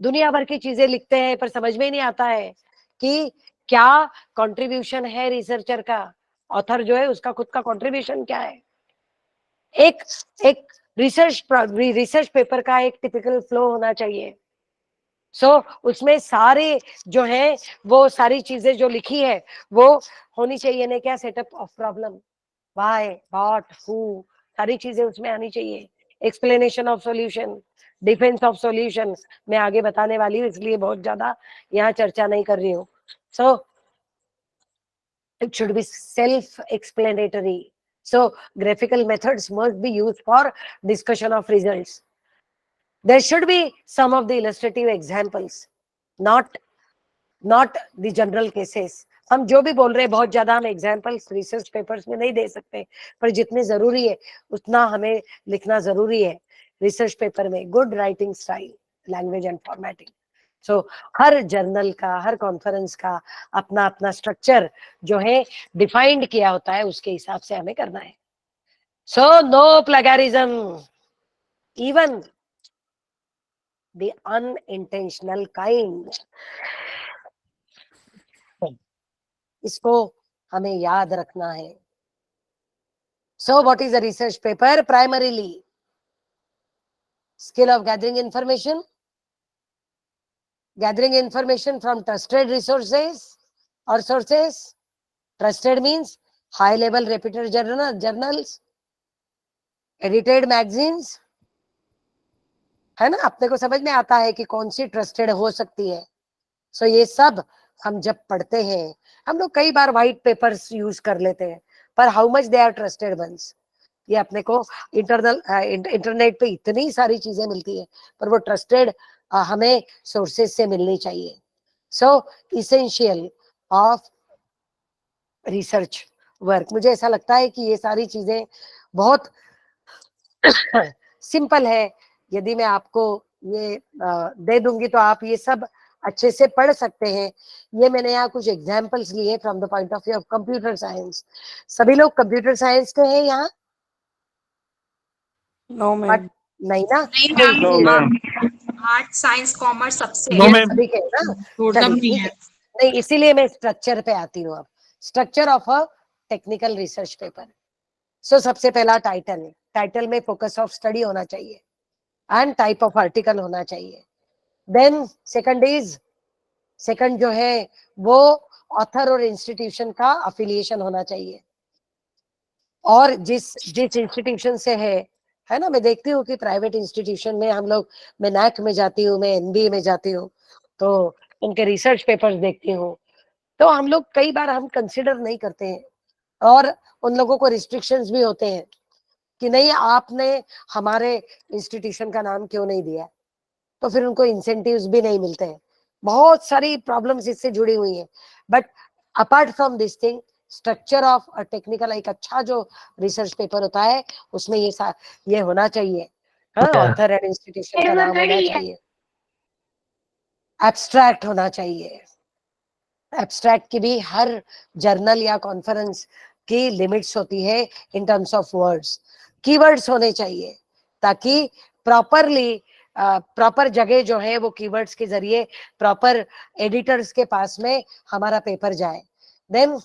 दुनिया भर की चीजें लिखते हैं पर समझ में ही नहीं आता है कि क्या कंट्रीब्यूशन है रिसर्चर का, ऑथर जो है उसका खुद का कंट्रीब्यूशन क्या है। एक एक रिसर्च पेपर का एक टिपिकल फ्लो होना चाहिए। उसमें सारे जो है वो सारी चीजें जो लिखी है वो होनी चाहिए। ने क्या, setup of problem, why, what, who, सारी चीजें उसमें आनी चाहिए। Explanation of solution, defence of solution मैं आगे बताने वाली हूँ, इसलिए बहुत ज्यादा यहाँ चर्चा नहीं कर रही हूँ। सो it should be self-explanatory. So graphical methods must be used for discussion of results. There should be some of the illustrative examples, not the general cases. हम जो भी बोल रहे हैं बहुत ज्यादा हम एग्जाम्पल्स रिसर्च पेपर्स में नहीं दे सकते, पर जितने जरूरी है उतना हमें लिखना जरूरी है रिसर्च पेपर में। Good writing style, language and formatting. So her journal का, हर कॉन्फ्रेंस का अपना अपना स्ट्रक्चर जो है डिफाइंड किया होता है, उसके हिसाब से हमें करना है। So no plagiarism, even the unintentional kind. इसको हमें याद रखना है। So what is a research paper? Primarily skill of gathering information from trusted resources or sources. Trusted means high level reputed journals, edited magazines, है ना। अपने को समझ में आता है कि कौन सी ट्रस्टेड हो सकती है। सो ये सब हम जब पढ़ते हैं, हम लोग कई बार व्हाइट पेपर्स यूज कर लेते हैं, पर how much they are trusted ones, ये अपने को इंटरनेट पे इतनी सारी चीजें मिलती है, पर वो ट्रस्टेड हमें सोर्सेज से मिलनी चाहिए। सो इसेंशियल ऑफ रिसर्च वर्क। मुझे ऐसा लगता है कि ये सारी चीजें बहुत सिंपल है। यदि मैं आपको ये दे दूंगी तो आप ये सब अच्छे से पढ़ सकते हैं। ये मैंने यहाँ कुछ एग्जाम्पल्स लिए from the point of view of computer science. सभी लोग कंप्यूटर साइंस के हैं यहाँ? No ma'am. नहीं ना? नहीं no ma'am, ma'am. Art science commerce सबसे नो है। मैम। सभी के हैं ना? टोटल चलिए नहीं ठीक है। है। नहीं, इसीलिए मैं स्ट्रक्चर पे आती हूँ अब। Structure of a technical research paper. सबसे पहला टाइटल में फोकस ऑफ स्टडी होना चाहिए एंड टाइप ऑफ आर्टिकल होना चाहिए। देन सेकंड जो है वो ऑथर और इंस्टीट्यूशन का अफिलिएशन होना चाहिए, और जिस इंस्टीट्यूशन से है है ना। मैं देखती हूँ कि प्राइवेट इंस्टीट्यूशन में हम लोग, मैं नैक में जाती हूँ, मैं एनबीए में जाती हूँ, तो उनके रिसर्च पेपर्स देखती हूँ, तो हम लोग कई बार हम कंसिडर नहीं करते हैं, और उन लोगों को रिस्ट्रिक्शंस भी होते हैं कि नहीं आपने हमारे इंस्टीट्यूशन का नाम क्यों नहीं दिया, तो फिर उनको इंसेंटिव्स भी नहीं मिलते हैं। बहुत सारी प्रॉब्लम्स इससे जुड़ी हुई है। But apart from this thing, structure of a technical, एक अच्छा जो रिसर्च पेपर होता है उसमें ये होना चाहिए, हाँ, ऑथर एंड इंस्टीट्यूशन का नाम होना चाहिए, एब्स्ट्रैक्ट होना चाहिए। एब्स्ट्रैक्ट की भी हर जर्नल या कॉन्फ्रेंस की लिमिट्स होती है इन टर्म्स ऑफ वर्ड्स, कीवर्ड्स होने चाहिए, ताकि प्रॉपर जगह जो है वो कीवर्ड्स के जरिए प्रॉपर एडिटर्स के पास में हमारा पेपर जाए। देन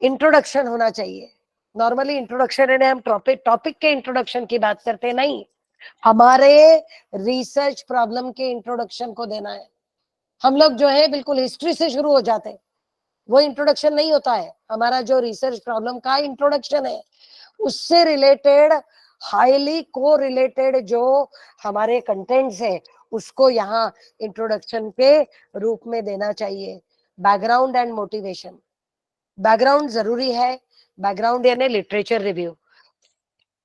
इंट्रोडक्शन होना चाहिए। नॉर्मली इंट्रोडक्शन, हम टॉपिक के इंट्रोडक्शन की बात करते नहीं, हमारे रिसर्च प्रॉब्लम के इंट्रोडक्शन को देना है। हम लोग जो है बिल्कुल हिस्ट्री से शुरू हो जाते हैं, वो इंट्रोडक्शन नहीं होता है। हमारा जो रिसर्च प्रॉब्लम का इंट्रोडक्शन है, उससे रिलेटेड, हाईली को रिलेटेड जो हमारे कंटेंट्स है, उसको यहाँ इंट्रोडक्शन के रूप में देना चाहिए। बैकग्राउंड एंड मोटिवेशन, बैकग्राउंड जरूरी है। बैकग्राउंड यानी लिटरेचर रिव्यू।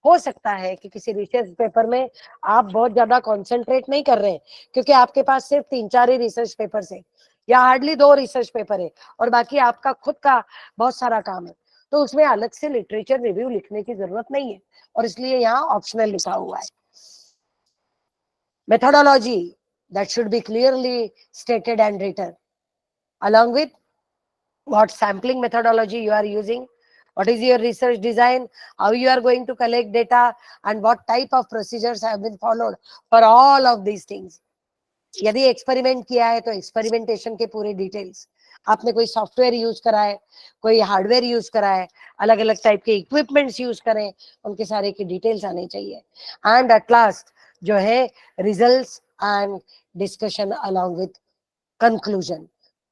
हो सकता है कि किसी रिसर्च पेपर में आप बहुत ज्यादा कंसंट्रेट नहीं कर रहे हैं, क्योंकि आपके पास सिर्फ 3-4 ही रिसर्च पेपर है, या हार्डली 2 रिसर्च पेपर है, और बाकी आपका खुद का बहुत सारा काम है, तो उसमें अलग से लिटरेचर रिव्यू लिखने की जरूरत नहीं है, और इसलिए यहाँ ऑप्शनल लिखा हुआ है। Methodology, that should be clearly stated and written, along with what sampling methodology you are using, what is your research design, how you are going to collect data, and what type of procedures have been followed for all of these things. यदि experiment किया है तो experimentation के पूरे details, आपने कोई software use करा है, कोई हार्डवेयर यूज करा है, अलग अलग टाइप के इक्विपमेंट्स यूज करें, उनके सारे की डिटेल्स आने चाहिए। एंड एट लास्ट जो है results and discussion along with conclusion,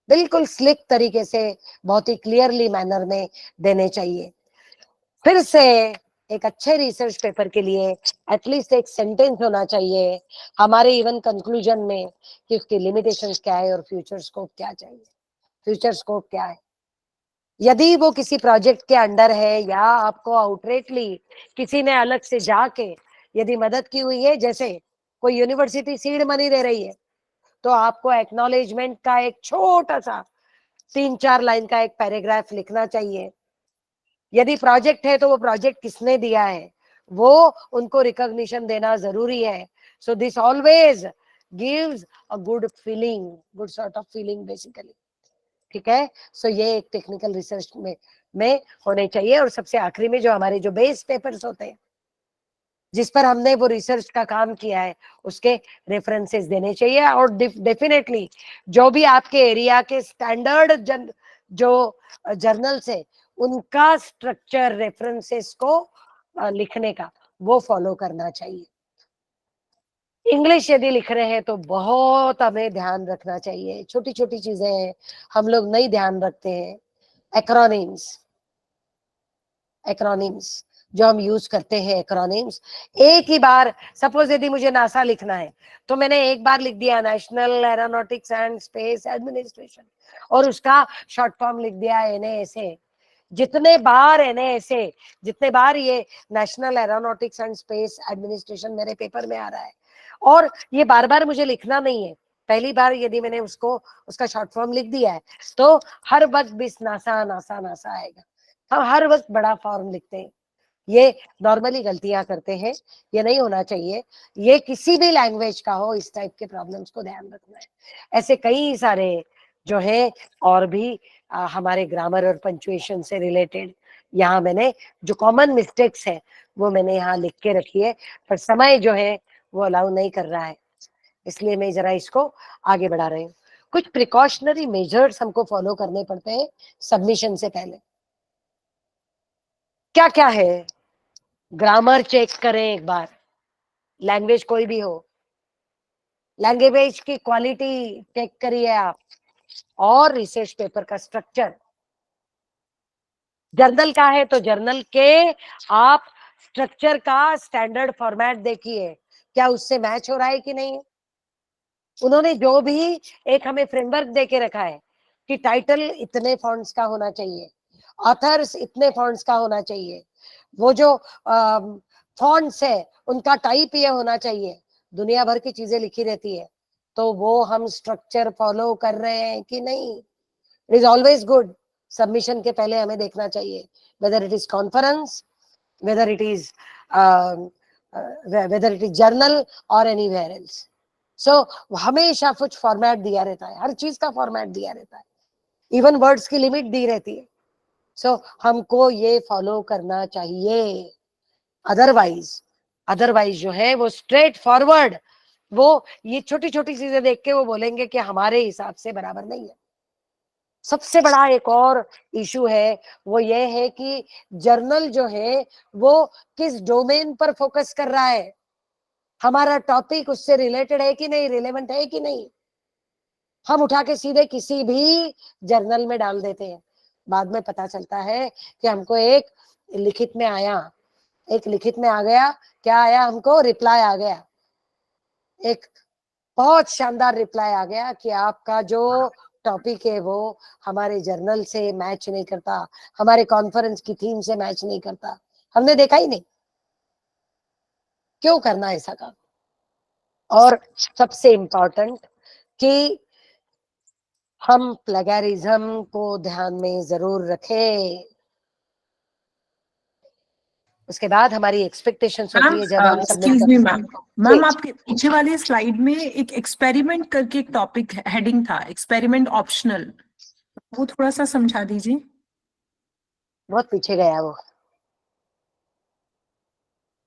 बिल्कुल स्लिक तरीके से, बहुत ही क्लियरली मैनर में देने चाहिए। फिर से एक अच्छे रिसर्च पेपर के लिए एटलीस्ट एक सेंटेंस होना चाहिए हमारे इवन कंक्लूजन में, कि उसकी लिमिटेशंस क्या है और फ्यूचर स्कोप क्या चाहिए, फ्यूचर स्कोप क्या है। यदि वो किसी प्रोजेक्ट के अंडर है, या आपको आउटरेटली किसी ने अलग से जाके यदि मदद की हुई है, जैसे कोई यूनिवर्सिटी सीड मनी दे रही है, तो आपको एक्नॉलेजमेंट का एक छोटा सा 3-4 लाइन का एक पैराग्राफ लिखना चाहिए। यदि प्रोजेक्ट है तो वो प्रोजेक्ट किसने दिया है, वो उनको रिकॉग्निशन देना जरूरी है। So this always gives a good feeling, good sort of feeling basically, ठीक है। सो ये एक टेक्निकल रिसर्च में होने चाहिए। और सबसे आखिरी में जो हमारे जो बेस पेपर्स होते हैं, जिस पर हमने वो रिसर्च का काम किया है, उसके रेफरेंसेस देने चाहिए। और डेफिनेटली जो भी आपके एरिया के स्टैंडर्ड जो जर्नल्स है, उनका स्ट्रक्चर रेफरेंसेस को लिखने का वो फॉलो करना चाहिए। इंग्लिश यदि लिख रहे हैं तो बहुत हमें ध्यान रखना चाहिए, छोटी छोटी चीजें हैं हम लोग नहीं ध्यान रखते हैं। एक्रोनिम्स, एक्रोनिम्स जो हम यूज करते हैं, एक्रोनिम्स एक ही बार, सपोज यदि मुझे नासा लिखना है तो मैंने एक बार लिख दिया national aeronautics and space administration, और उसका शॉर्ट फॉर्म लिख दिया NASA। जितने बार NASA, जितने बार ये national aeronautics and space administration मेरे पेपर में आ रहा है, और ये बार बार मुझे लिखना नहीं है, पहली बार यदि मैंने उसका शॉर्ट फॉर्म लिख दिया है, तो हर वक्त भी नासा नासा नासा आएगा। हम हर वक्त बड़ा फॉर्म लिखते हैं, ये नॉर्मली गलतियां करते हैं, ये नहीं होना चाहिए। ये किसी भी लैंग्वेज का हो, इस टाइप के प्रॉब्लम्स को ध्यान रखना है। ऐसे कई सारे जो है और भी हमारे ग्रामर और पंचुएशन से रिलेटेड यहाँ मैंने जो कॉमन मिस्टेक्स है वो मैंने यहाँ लिख के रखी है, पर समय जो है वो अलाउ नहीं कर रहा है, इसलिए मैं जरा इसको आगे बढ़ा रही हूँ। कुछ प्रिकॉशनरी मेजर्स हमको फॉलो करने पड़ते हैं सबमिशन से पहले। क्या क्या है? ग्रामर चेक करें एक बार, लैंग्वेज कोई भी हो, लैंग्वेज की क्वालिटी चेक करिए आप, और रिसर्च पेपर का स्ट्रक्चर। जर्नल का है तो जर्नल के आप स्ट्रक्चर का स्टैंडर्ड फॉर्मेट देखिए, क्या उससे मैच हो रहा है कि नहीं। उन्होंने जो भी एक हमें फ्रेमवर्क दे के रखा है कि टाइटल इतने फॉन्ट्स का होना चाहिए, ऑथर्स इतने फॉन्ट्स का होना चाहिए, वो जो फॉन्ट्स है उनका टाइप ये होना चाहिए, दुनिया भर की चीजें लिखी रहती है, तो वो हम स्ट्रक्चर फॉलो कर रहे हैं कि नहीं। It is always good, submission के पहले हमें देखना चाहिए whether it is conference, whether it is whether it is journal or anywhere else. So हमेशा कुछ फॉर्मेट दिया रहता है, हर चीज का फॉर्मेट दिया रहता है, इवन वर्ड्स की लिमिट दी रहती है। सो हमको ये फॉलो करना चाहिए, अदरवाइज जो है वो स्ट्रेट फॉरवर्ड, वो ये छोटी छोटी चीजें देख के वो बोलेंगे कि हमारे हिसाब से बराबर नहीं है। सबसे बड़ा एक और इशू है वो ये है कि जर्नल जो है वो किस डोमेन पर फोकस कर रहा है, हमारा टॉपिक उससे रिलेटेड है कि नहीं, रिलेवेंट है कि नहीं। हम उठा के सीधे किसी भी जर्नल में डाल देते हैं, बाद में पता चलता है कि हमको एक लिखित में आ गया, क्या आया हमको, रिप्लाई आ गया, एक बहुत शानदार रिप्लाई आ गया कि आपका जो टॉपिक है वो हमारे जर्नल से मैच नहीं करता, हमारे कॉन्फ्रेंस की थीम से मैच नहीं करता। हमने देखा ही नहीं, क्यों करना ऐसा काम। और सबसे इम्पोर्टेंट कि हम प्लेगैरिज्म को ध्यान में जरूर रखें। उसके बाद हमारी एक्सपेक्टेशंस होती है जब हम एक्सक्यूज मी मैम, मैम आपके पीछे वाली स्लाइड में एक एक्सपेरिमेंट करके एक टॉपिक हेडिंग था, एक्सपेरिमेंट ऑप्शनल, वो थोड़ा सा समझा दीजिए। बहुत पीछे गया वो,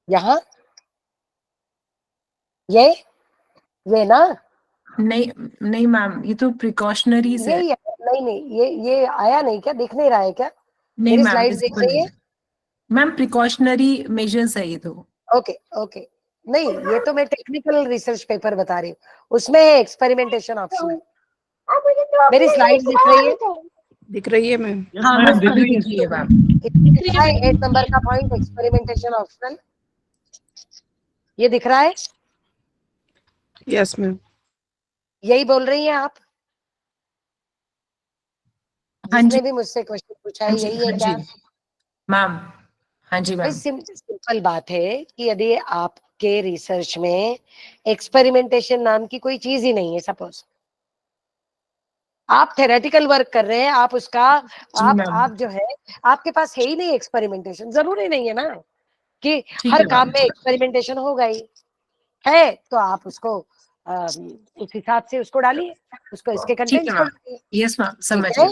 यहाँ ये ना, नहीं मैम, ये तो प्रिकॉशनरीज है। नहीं ये आया नहीं क्या, दिख नहीं रहा है क्या, नहीं मेरी मैम, स्लाइड दिख रही है मैम प्रिकॉशनरी मेजर्स है ये तो। ओके नहीं, ये तो मैं टेक्निकल रिसर्च पेपर बता रही हूँ, उसमें है एक्सपेरिमेंटेशन ऑप्शन। मेरी स्लाइड दिख रही है मैम। हाँ मैम, दिख रही है मैम। 8 नंबर का पॉइंट एक्सपेरिमेंटेशन ऑप्शनल, ये दिख रहा है। Yes ma'am. यही बोल रही हैं आप, हाँ जिसने जी भी मुझसे क्वेश्चन पूछा है, यही है क्या मैम? हाँ जी मैम। सिंपल बात है कि यदि आपके रिसर्च में एक्सपेरिमेंटेशन नाम की कोई चीज ही नहीं है, सपोज आप थेरेटिकल वर्क कर रहे हैं, आप उसका आप जो है आपके पास है ही नहीं एक्सपेरिमेंटेशन, जरूरी नहीं है ना कि हर काम में एक्सपेरिमेंटेशन होगा ही, है तो आप उसको उस हिसाब से उसको डालिए, उसको इसके कंटेंट्स को डालिए। यस मैम, समझ गए।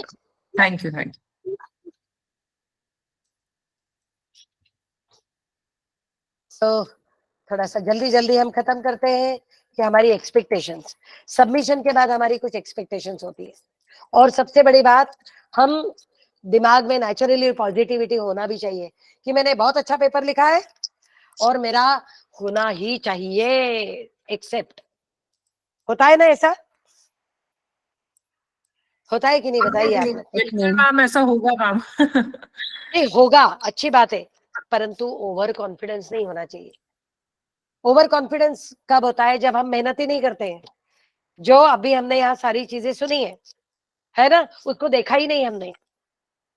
Thank you. तो थोड़ा सा जल्दी हम खत्म करते हैं कि हमारी एक्सपेक्टेशंस, सबमिशन के बाद हमारी कुछ एक्सपेक्टेशंस होती है, और सबसे बड़ी बात, हम दिमाग में नेचुरली पॉजिटिविटी होना भी चाहिए कि मैंने बहुत अच्छा पेपर लिखा है और मेरा होना ही चाहिए एक्सेप्ट। होता है ना ऐसा, होता है कि नहीं, बताइए आप। मैम ऐसा होगा मैम। नहीं होगा, अच्छी बात है, परंतु ओवर कॉन्फिडेंस नहीं होना चाहिए। ओवर कॉन्फिडेंस कब होता है, जब हम मेहनत ही नहीं करते हैं। जो अभी हमने यहाँ सारी चीजें सुनी है ना, उसको देखा ही नहीं हमने,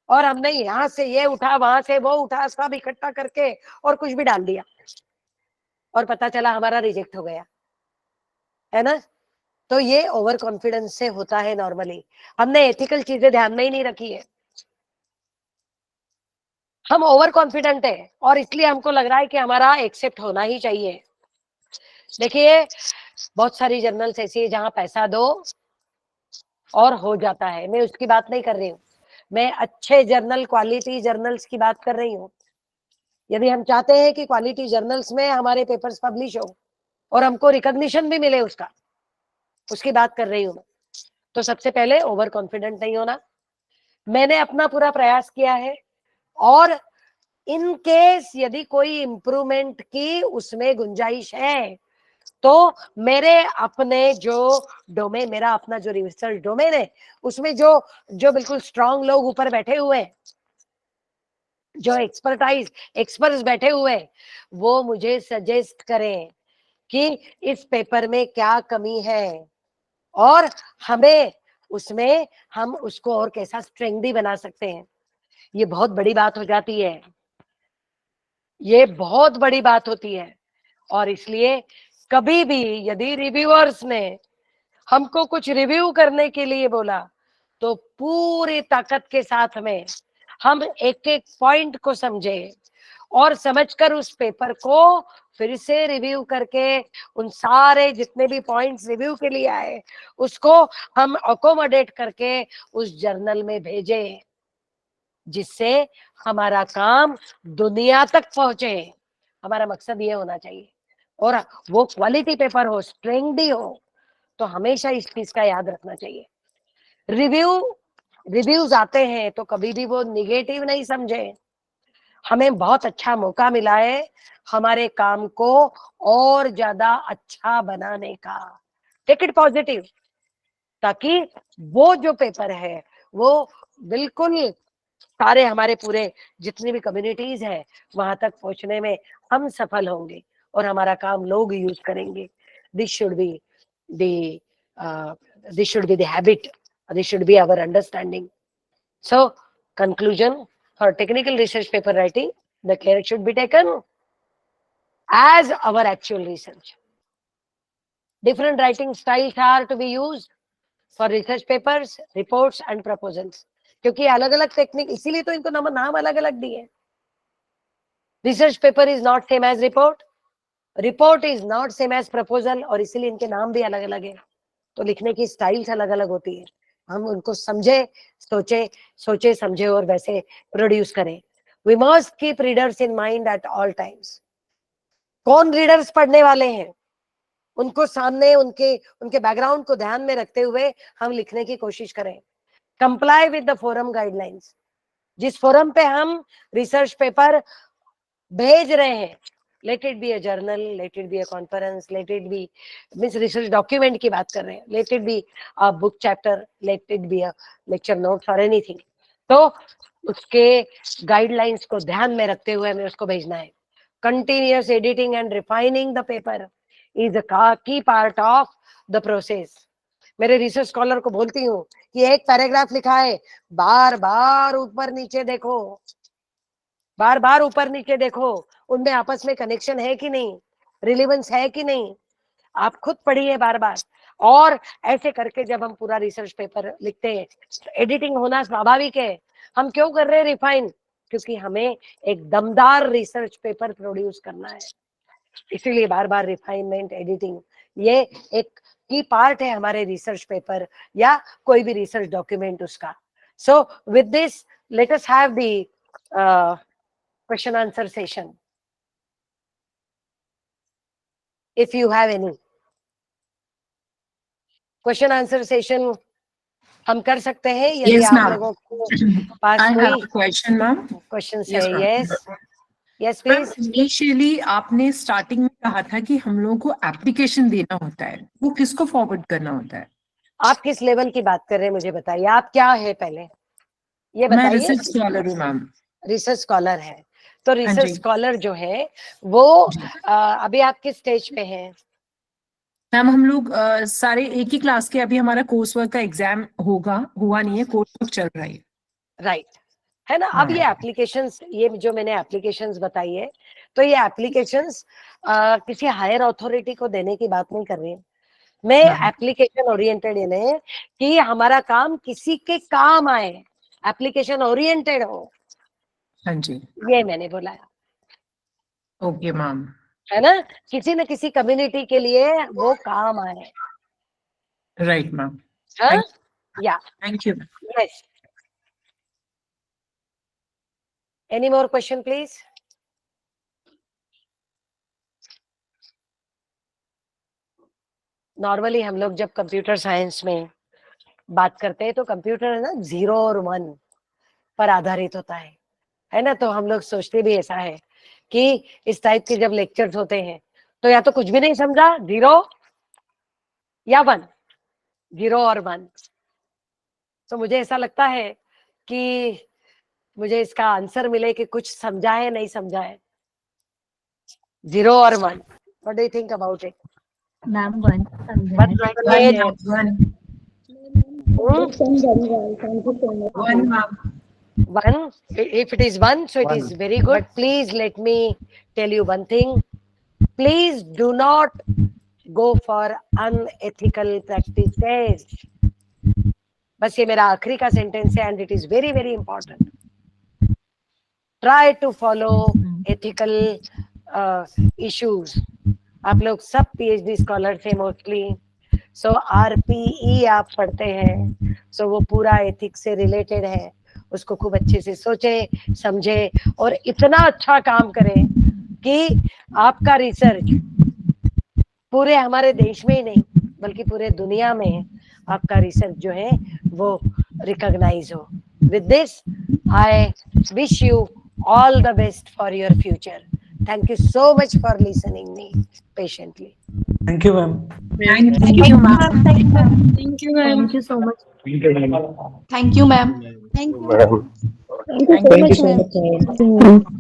और हमने यहाँ से ये उठा, वहां से वो उठा, सब इकट्ठा करके और कुछ भी डाल दिया, और पता चला हमारा रिजेक्ट हो गया, है ना। तो ये ओवर कॉन्फिडेंस से होता है नॉर्मली, हमने एथिकल चीजें ध्यान में ही नहीं रखी है, हम ओवर कॉन्फिडेंट है और इसलिए हमको लग रहा है कि हमारा एक्सेप्ट होना ही चाहिए। देखिए बहुत सारी जर्नल्स ऐसी है जहां पैसा दो और हो जाता है, मैं उसकी बात नहीं कर रही हूँ, मैं अच्छे जर्नल, क्वालिटी जर्नल्स की बात कर रही हूँ। यदि हम चाहते हैं कि क्वालिटी जर्नल्स में हमारे पेपर्स पब्लिश हो और हमको रिकॉग्निशन भी मिले उसका, उसकी बात कर रही हूँ मैं, तो सबसे पहले ओवर कॉन्फिडेंट नहीं होना। मैंने अपना पूरा प्रयास किया है, और इन केस यदि कोई इंप्रूवमेंट की उसमें गुंजाइश है तो मेरे अपने जो डोमेन, मेरा अपना जो रिसर्च डोमेन है, उसमें जो बिल्कुल स्ट्रांग लोग ऊपर बैठे हुए हैं, जो एक्सपर्ट्स बैठे हुए वो मुझे सजेस्ट करें कि इस पेपर में क्या कमी है और हमें उसमें हम उसको और कैसा स्ट्रेंथी बना सकते हैं। ये बहुत बड़ी बात हो जाती है, ये बहुत बड़ी बात होती है। और इसलिए कभी भी यदि रिव्यूअर्स ने हमको कुछ रिव्यू करने के लिए बोला तो पूरी ताकत के साथ में हम एक एक पॉइंट को समझे और समझकर उस पेपर को फिर से रिव्यू करके उन सारे जितने भी पॉइंट्स रिव्यू के लिए आए उसको हम अकोमोडेट करके उस जर्नल में भेजे, जिससे हमारा काम दुनिया तक पहुंचे। हमारा मकसद ये होना चाहिए और वो क्वालिटी पेपर हो, स्ट्रेंथी हो, तो हमेशा इस चीज का याद रखना चाहिए। रिव्यूज आते हैं तो कभी भी वो निगेटिव नहीं समझे। हमें बहुत अच्छा मौका मिला है हमारे काम को और ज्यादा अच्छा बनाने का। टेक इट पॉजिटिव, ताकि वो जो पेपर है वो बिल्कुल सारे हमारे पूरे जितनी भी कम्युनिटीज है वहां तक पहुंचने में हम सफल होंगे और हमारा काम लोग यूज करेंगे। This should be the this should be the habit, this should be our understanding. So conclusion, for technical research paper writing, the care should be taken as our actual research. Different writing styles are to be used for research papers, reports and proposals. क्योंकि अलग अलग technique, इसीलिए तो इनको नाम अलग अलग दिए। Research paper is not same as report, report is not same as proposal, और इसीलिए इनके नाम भी अलग अलग है। तो लिखने की स्टाइल्स अलग अलग होती है। हम उनको सोचे समझे और वैसे प्रोड्यूस करें। We must keep readers in mind at all times. कौन रीडर्स पढ़ने वाले हैं उनको सामने उनके बैकग्राउंड को ध्यान में रखते हुए हम लिखने की कोशिश करें। Comply with the forum guidelines. जिस फोरम पे हम रिसर्च पेपर भेज रहे हैं, let it be a journal, let it be a conference, let it be means research document की बात कर रहे हैं, let it be a book chapter, let it be a lecture notes और एनीथिंग, तो उसके गाइडलाइंस को ध्यान में रखते हुए हमें उसको भेजना है। Continuous editing and refining the paper is a की पार्ट ऑफ द प्रोसेस। मेरे रिसर्च स्कॉलर को बोलती हूँ कि एक पैराग्राफ लिखा है, बार बार ऊपर नीचे देखो, बार बार ऊपर नीचे देखो, उनमें आपस में कनेक्शन है कि नहीं, रिलेवेंस है कि नहीं, आप खुद पढ़िए बार बार। और ऐसे करके जब हम पूरा रिसर्च पेपर लिखते हैं, एडिटिंग होना स्वाभाविक है। हम क्यों कर रहे हैं रिफाइन? क्योंकि हमें एक दमदार रिसर्च पेपर प्रोड्यूस करना है, इसीलिए बार बार रिफाइनमेंट, एडिटिंग ये एक की पार्ट है हमारे रिसर्च पेपर या कोई भी रिसर्च डॉक्यूमेंट उसका। So with this let us have the question answer session if you have any question answer session हम कर सकते हैं यदि Yes, आप ma'am. लोगों को पास I कोई have a question, ma'am. Question Yes, है? ma'am. Yes ma'am, please. Initially आपने स्टार्टिंग में कहा था कि हम लोगों को एप्लीकेशन देना होता है, वो किसको फॉरवर्ड करना होता है? आप किस लेवल की बात कर रहे हैं मुझे बताइए, आप क्या है पहले ये मैं बताइए। रिसर्च स्कॉलर हूँ मैम। रिसर्च स्कॉलर है, तो हाँ रिसर्च जी। स्कॉलर जो है वो अभी आप किस स्टेज पे हैं? मैम हम लोग सारे एक ही क्लास के, अभी हमारा कोर्स वर्क का एग्जाम हुआ नहीं है, कोर्स वर्क चल रहा है। राइट है ना। अब ये एप्लीकेशंस, ये जो मैंने एप्लीकेशंस बताई है, तो ये एप्लीकेशंस किसी हायर अथॉरिटी को देने की बात नहीं कर रही है मैं। एप्लीकेशन ओरिएंटेड यानी कि हमारा काम किसी के काम आए, एप्लीकेशन ओरिएंटेड हो। हाँ जी, ये मैंने बोला है, ओके मैम। है ना, किसी न किसी कम्युनिटी के लिए वो काम आए। Right ma'am. हाँ या thank you. Yes. Any more question please? Normally हम लोग जब कंप्यूटर साइंस में बात करते हैं तो कंप्यूटर है ना 0 और 1 पर आधारित होता है ना। तो हम लोग सोचते भी ऐसा है कि इस टाइप के जब लेक्चर्स होते हैं तो या तो कुछ भी नहीं समझा, 0 या 1, 0 और 1। तो मुझे ऐसा लगता है कि मुझे इसका आंसर मिले कि कुछ समझा है नहीं समझा है. 0 or 1. What do you think about it? Ma'am, one. But ये One, ma'am. 1. If it is 1, so it is very good. But please let me tell you one thing. Please do not go for unethical practices. बस ये मेरा आखिरी का sentence है, and it is very very important. Try to follow ethical issues. आप लोग सब PhD scholar थे मोस्टली, सो RPE आप पढ़ते हैं, सो वो पूरा एथिक्स से रिलेटेड है. उसको खूब अच्छे से सोचे समझे और इतना अच्छा काम करें कि आपका रिसर्च पूरे हमारे देश में ही नहीं बल्कि पूरे दुनिया में आपका रिसर्च जो है वो रिकॉग्नाइज हो. With this I wish you all the best for your future. Thank you so much for listening me patiently. Thank you, ma'am. Thank you, ma'am. Thank you, ma'am. Thank you so much. Thank you, ma'am. Thank you. Madam. Thank you so much, ma'am.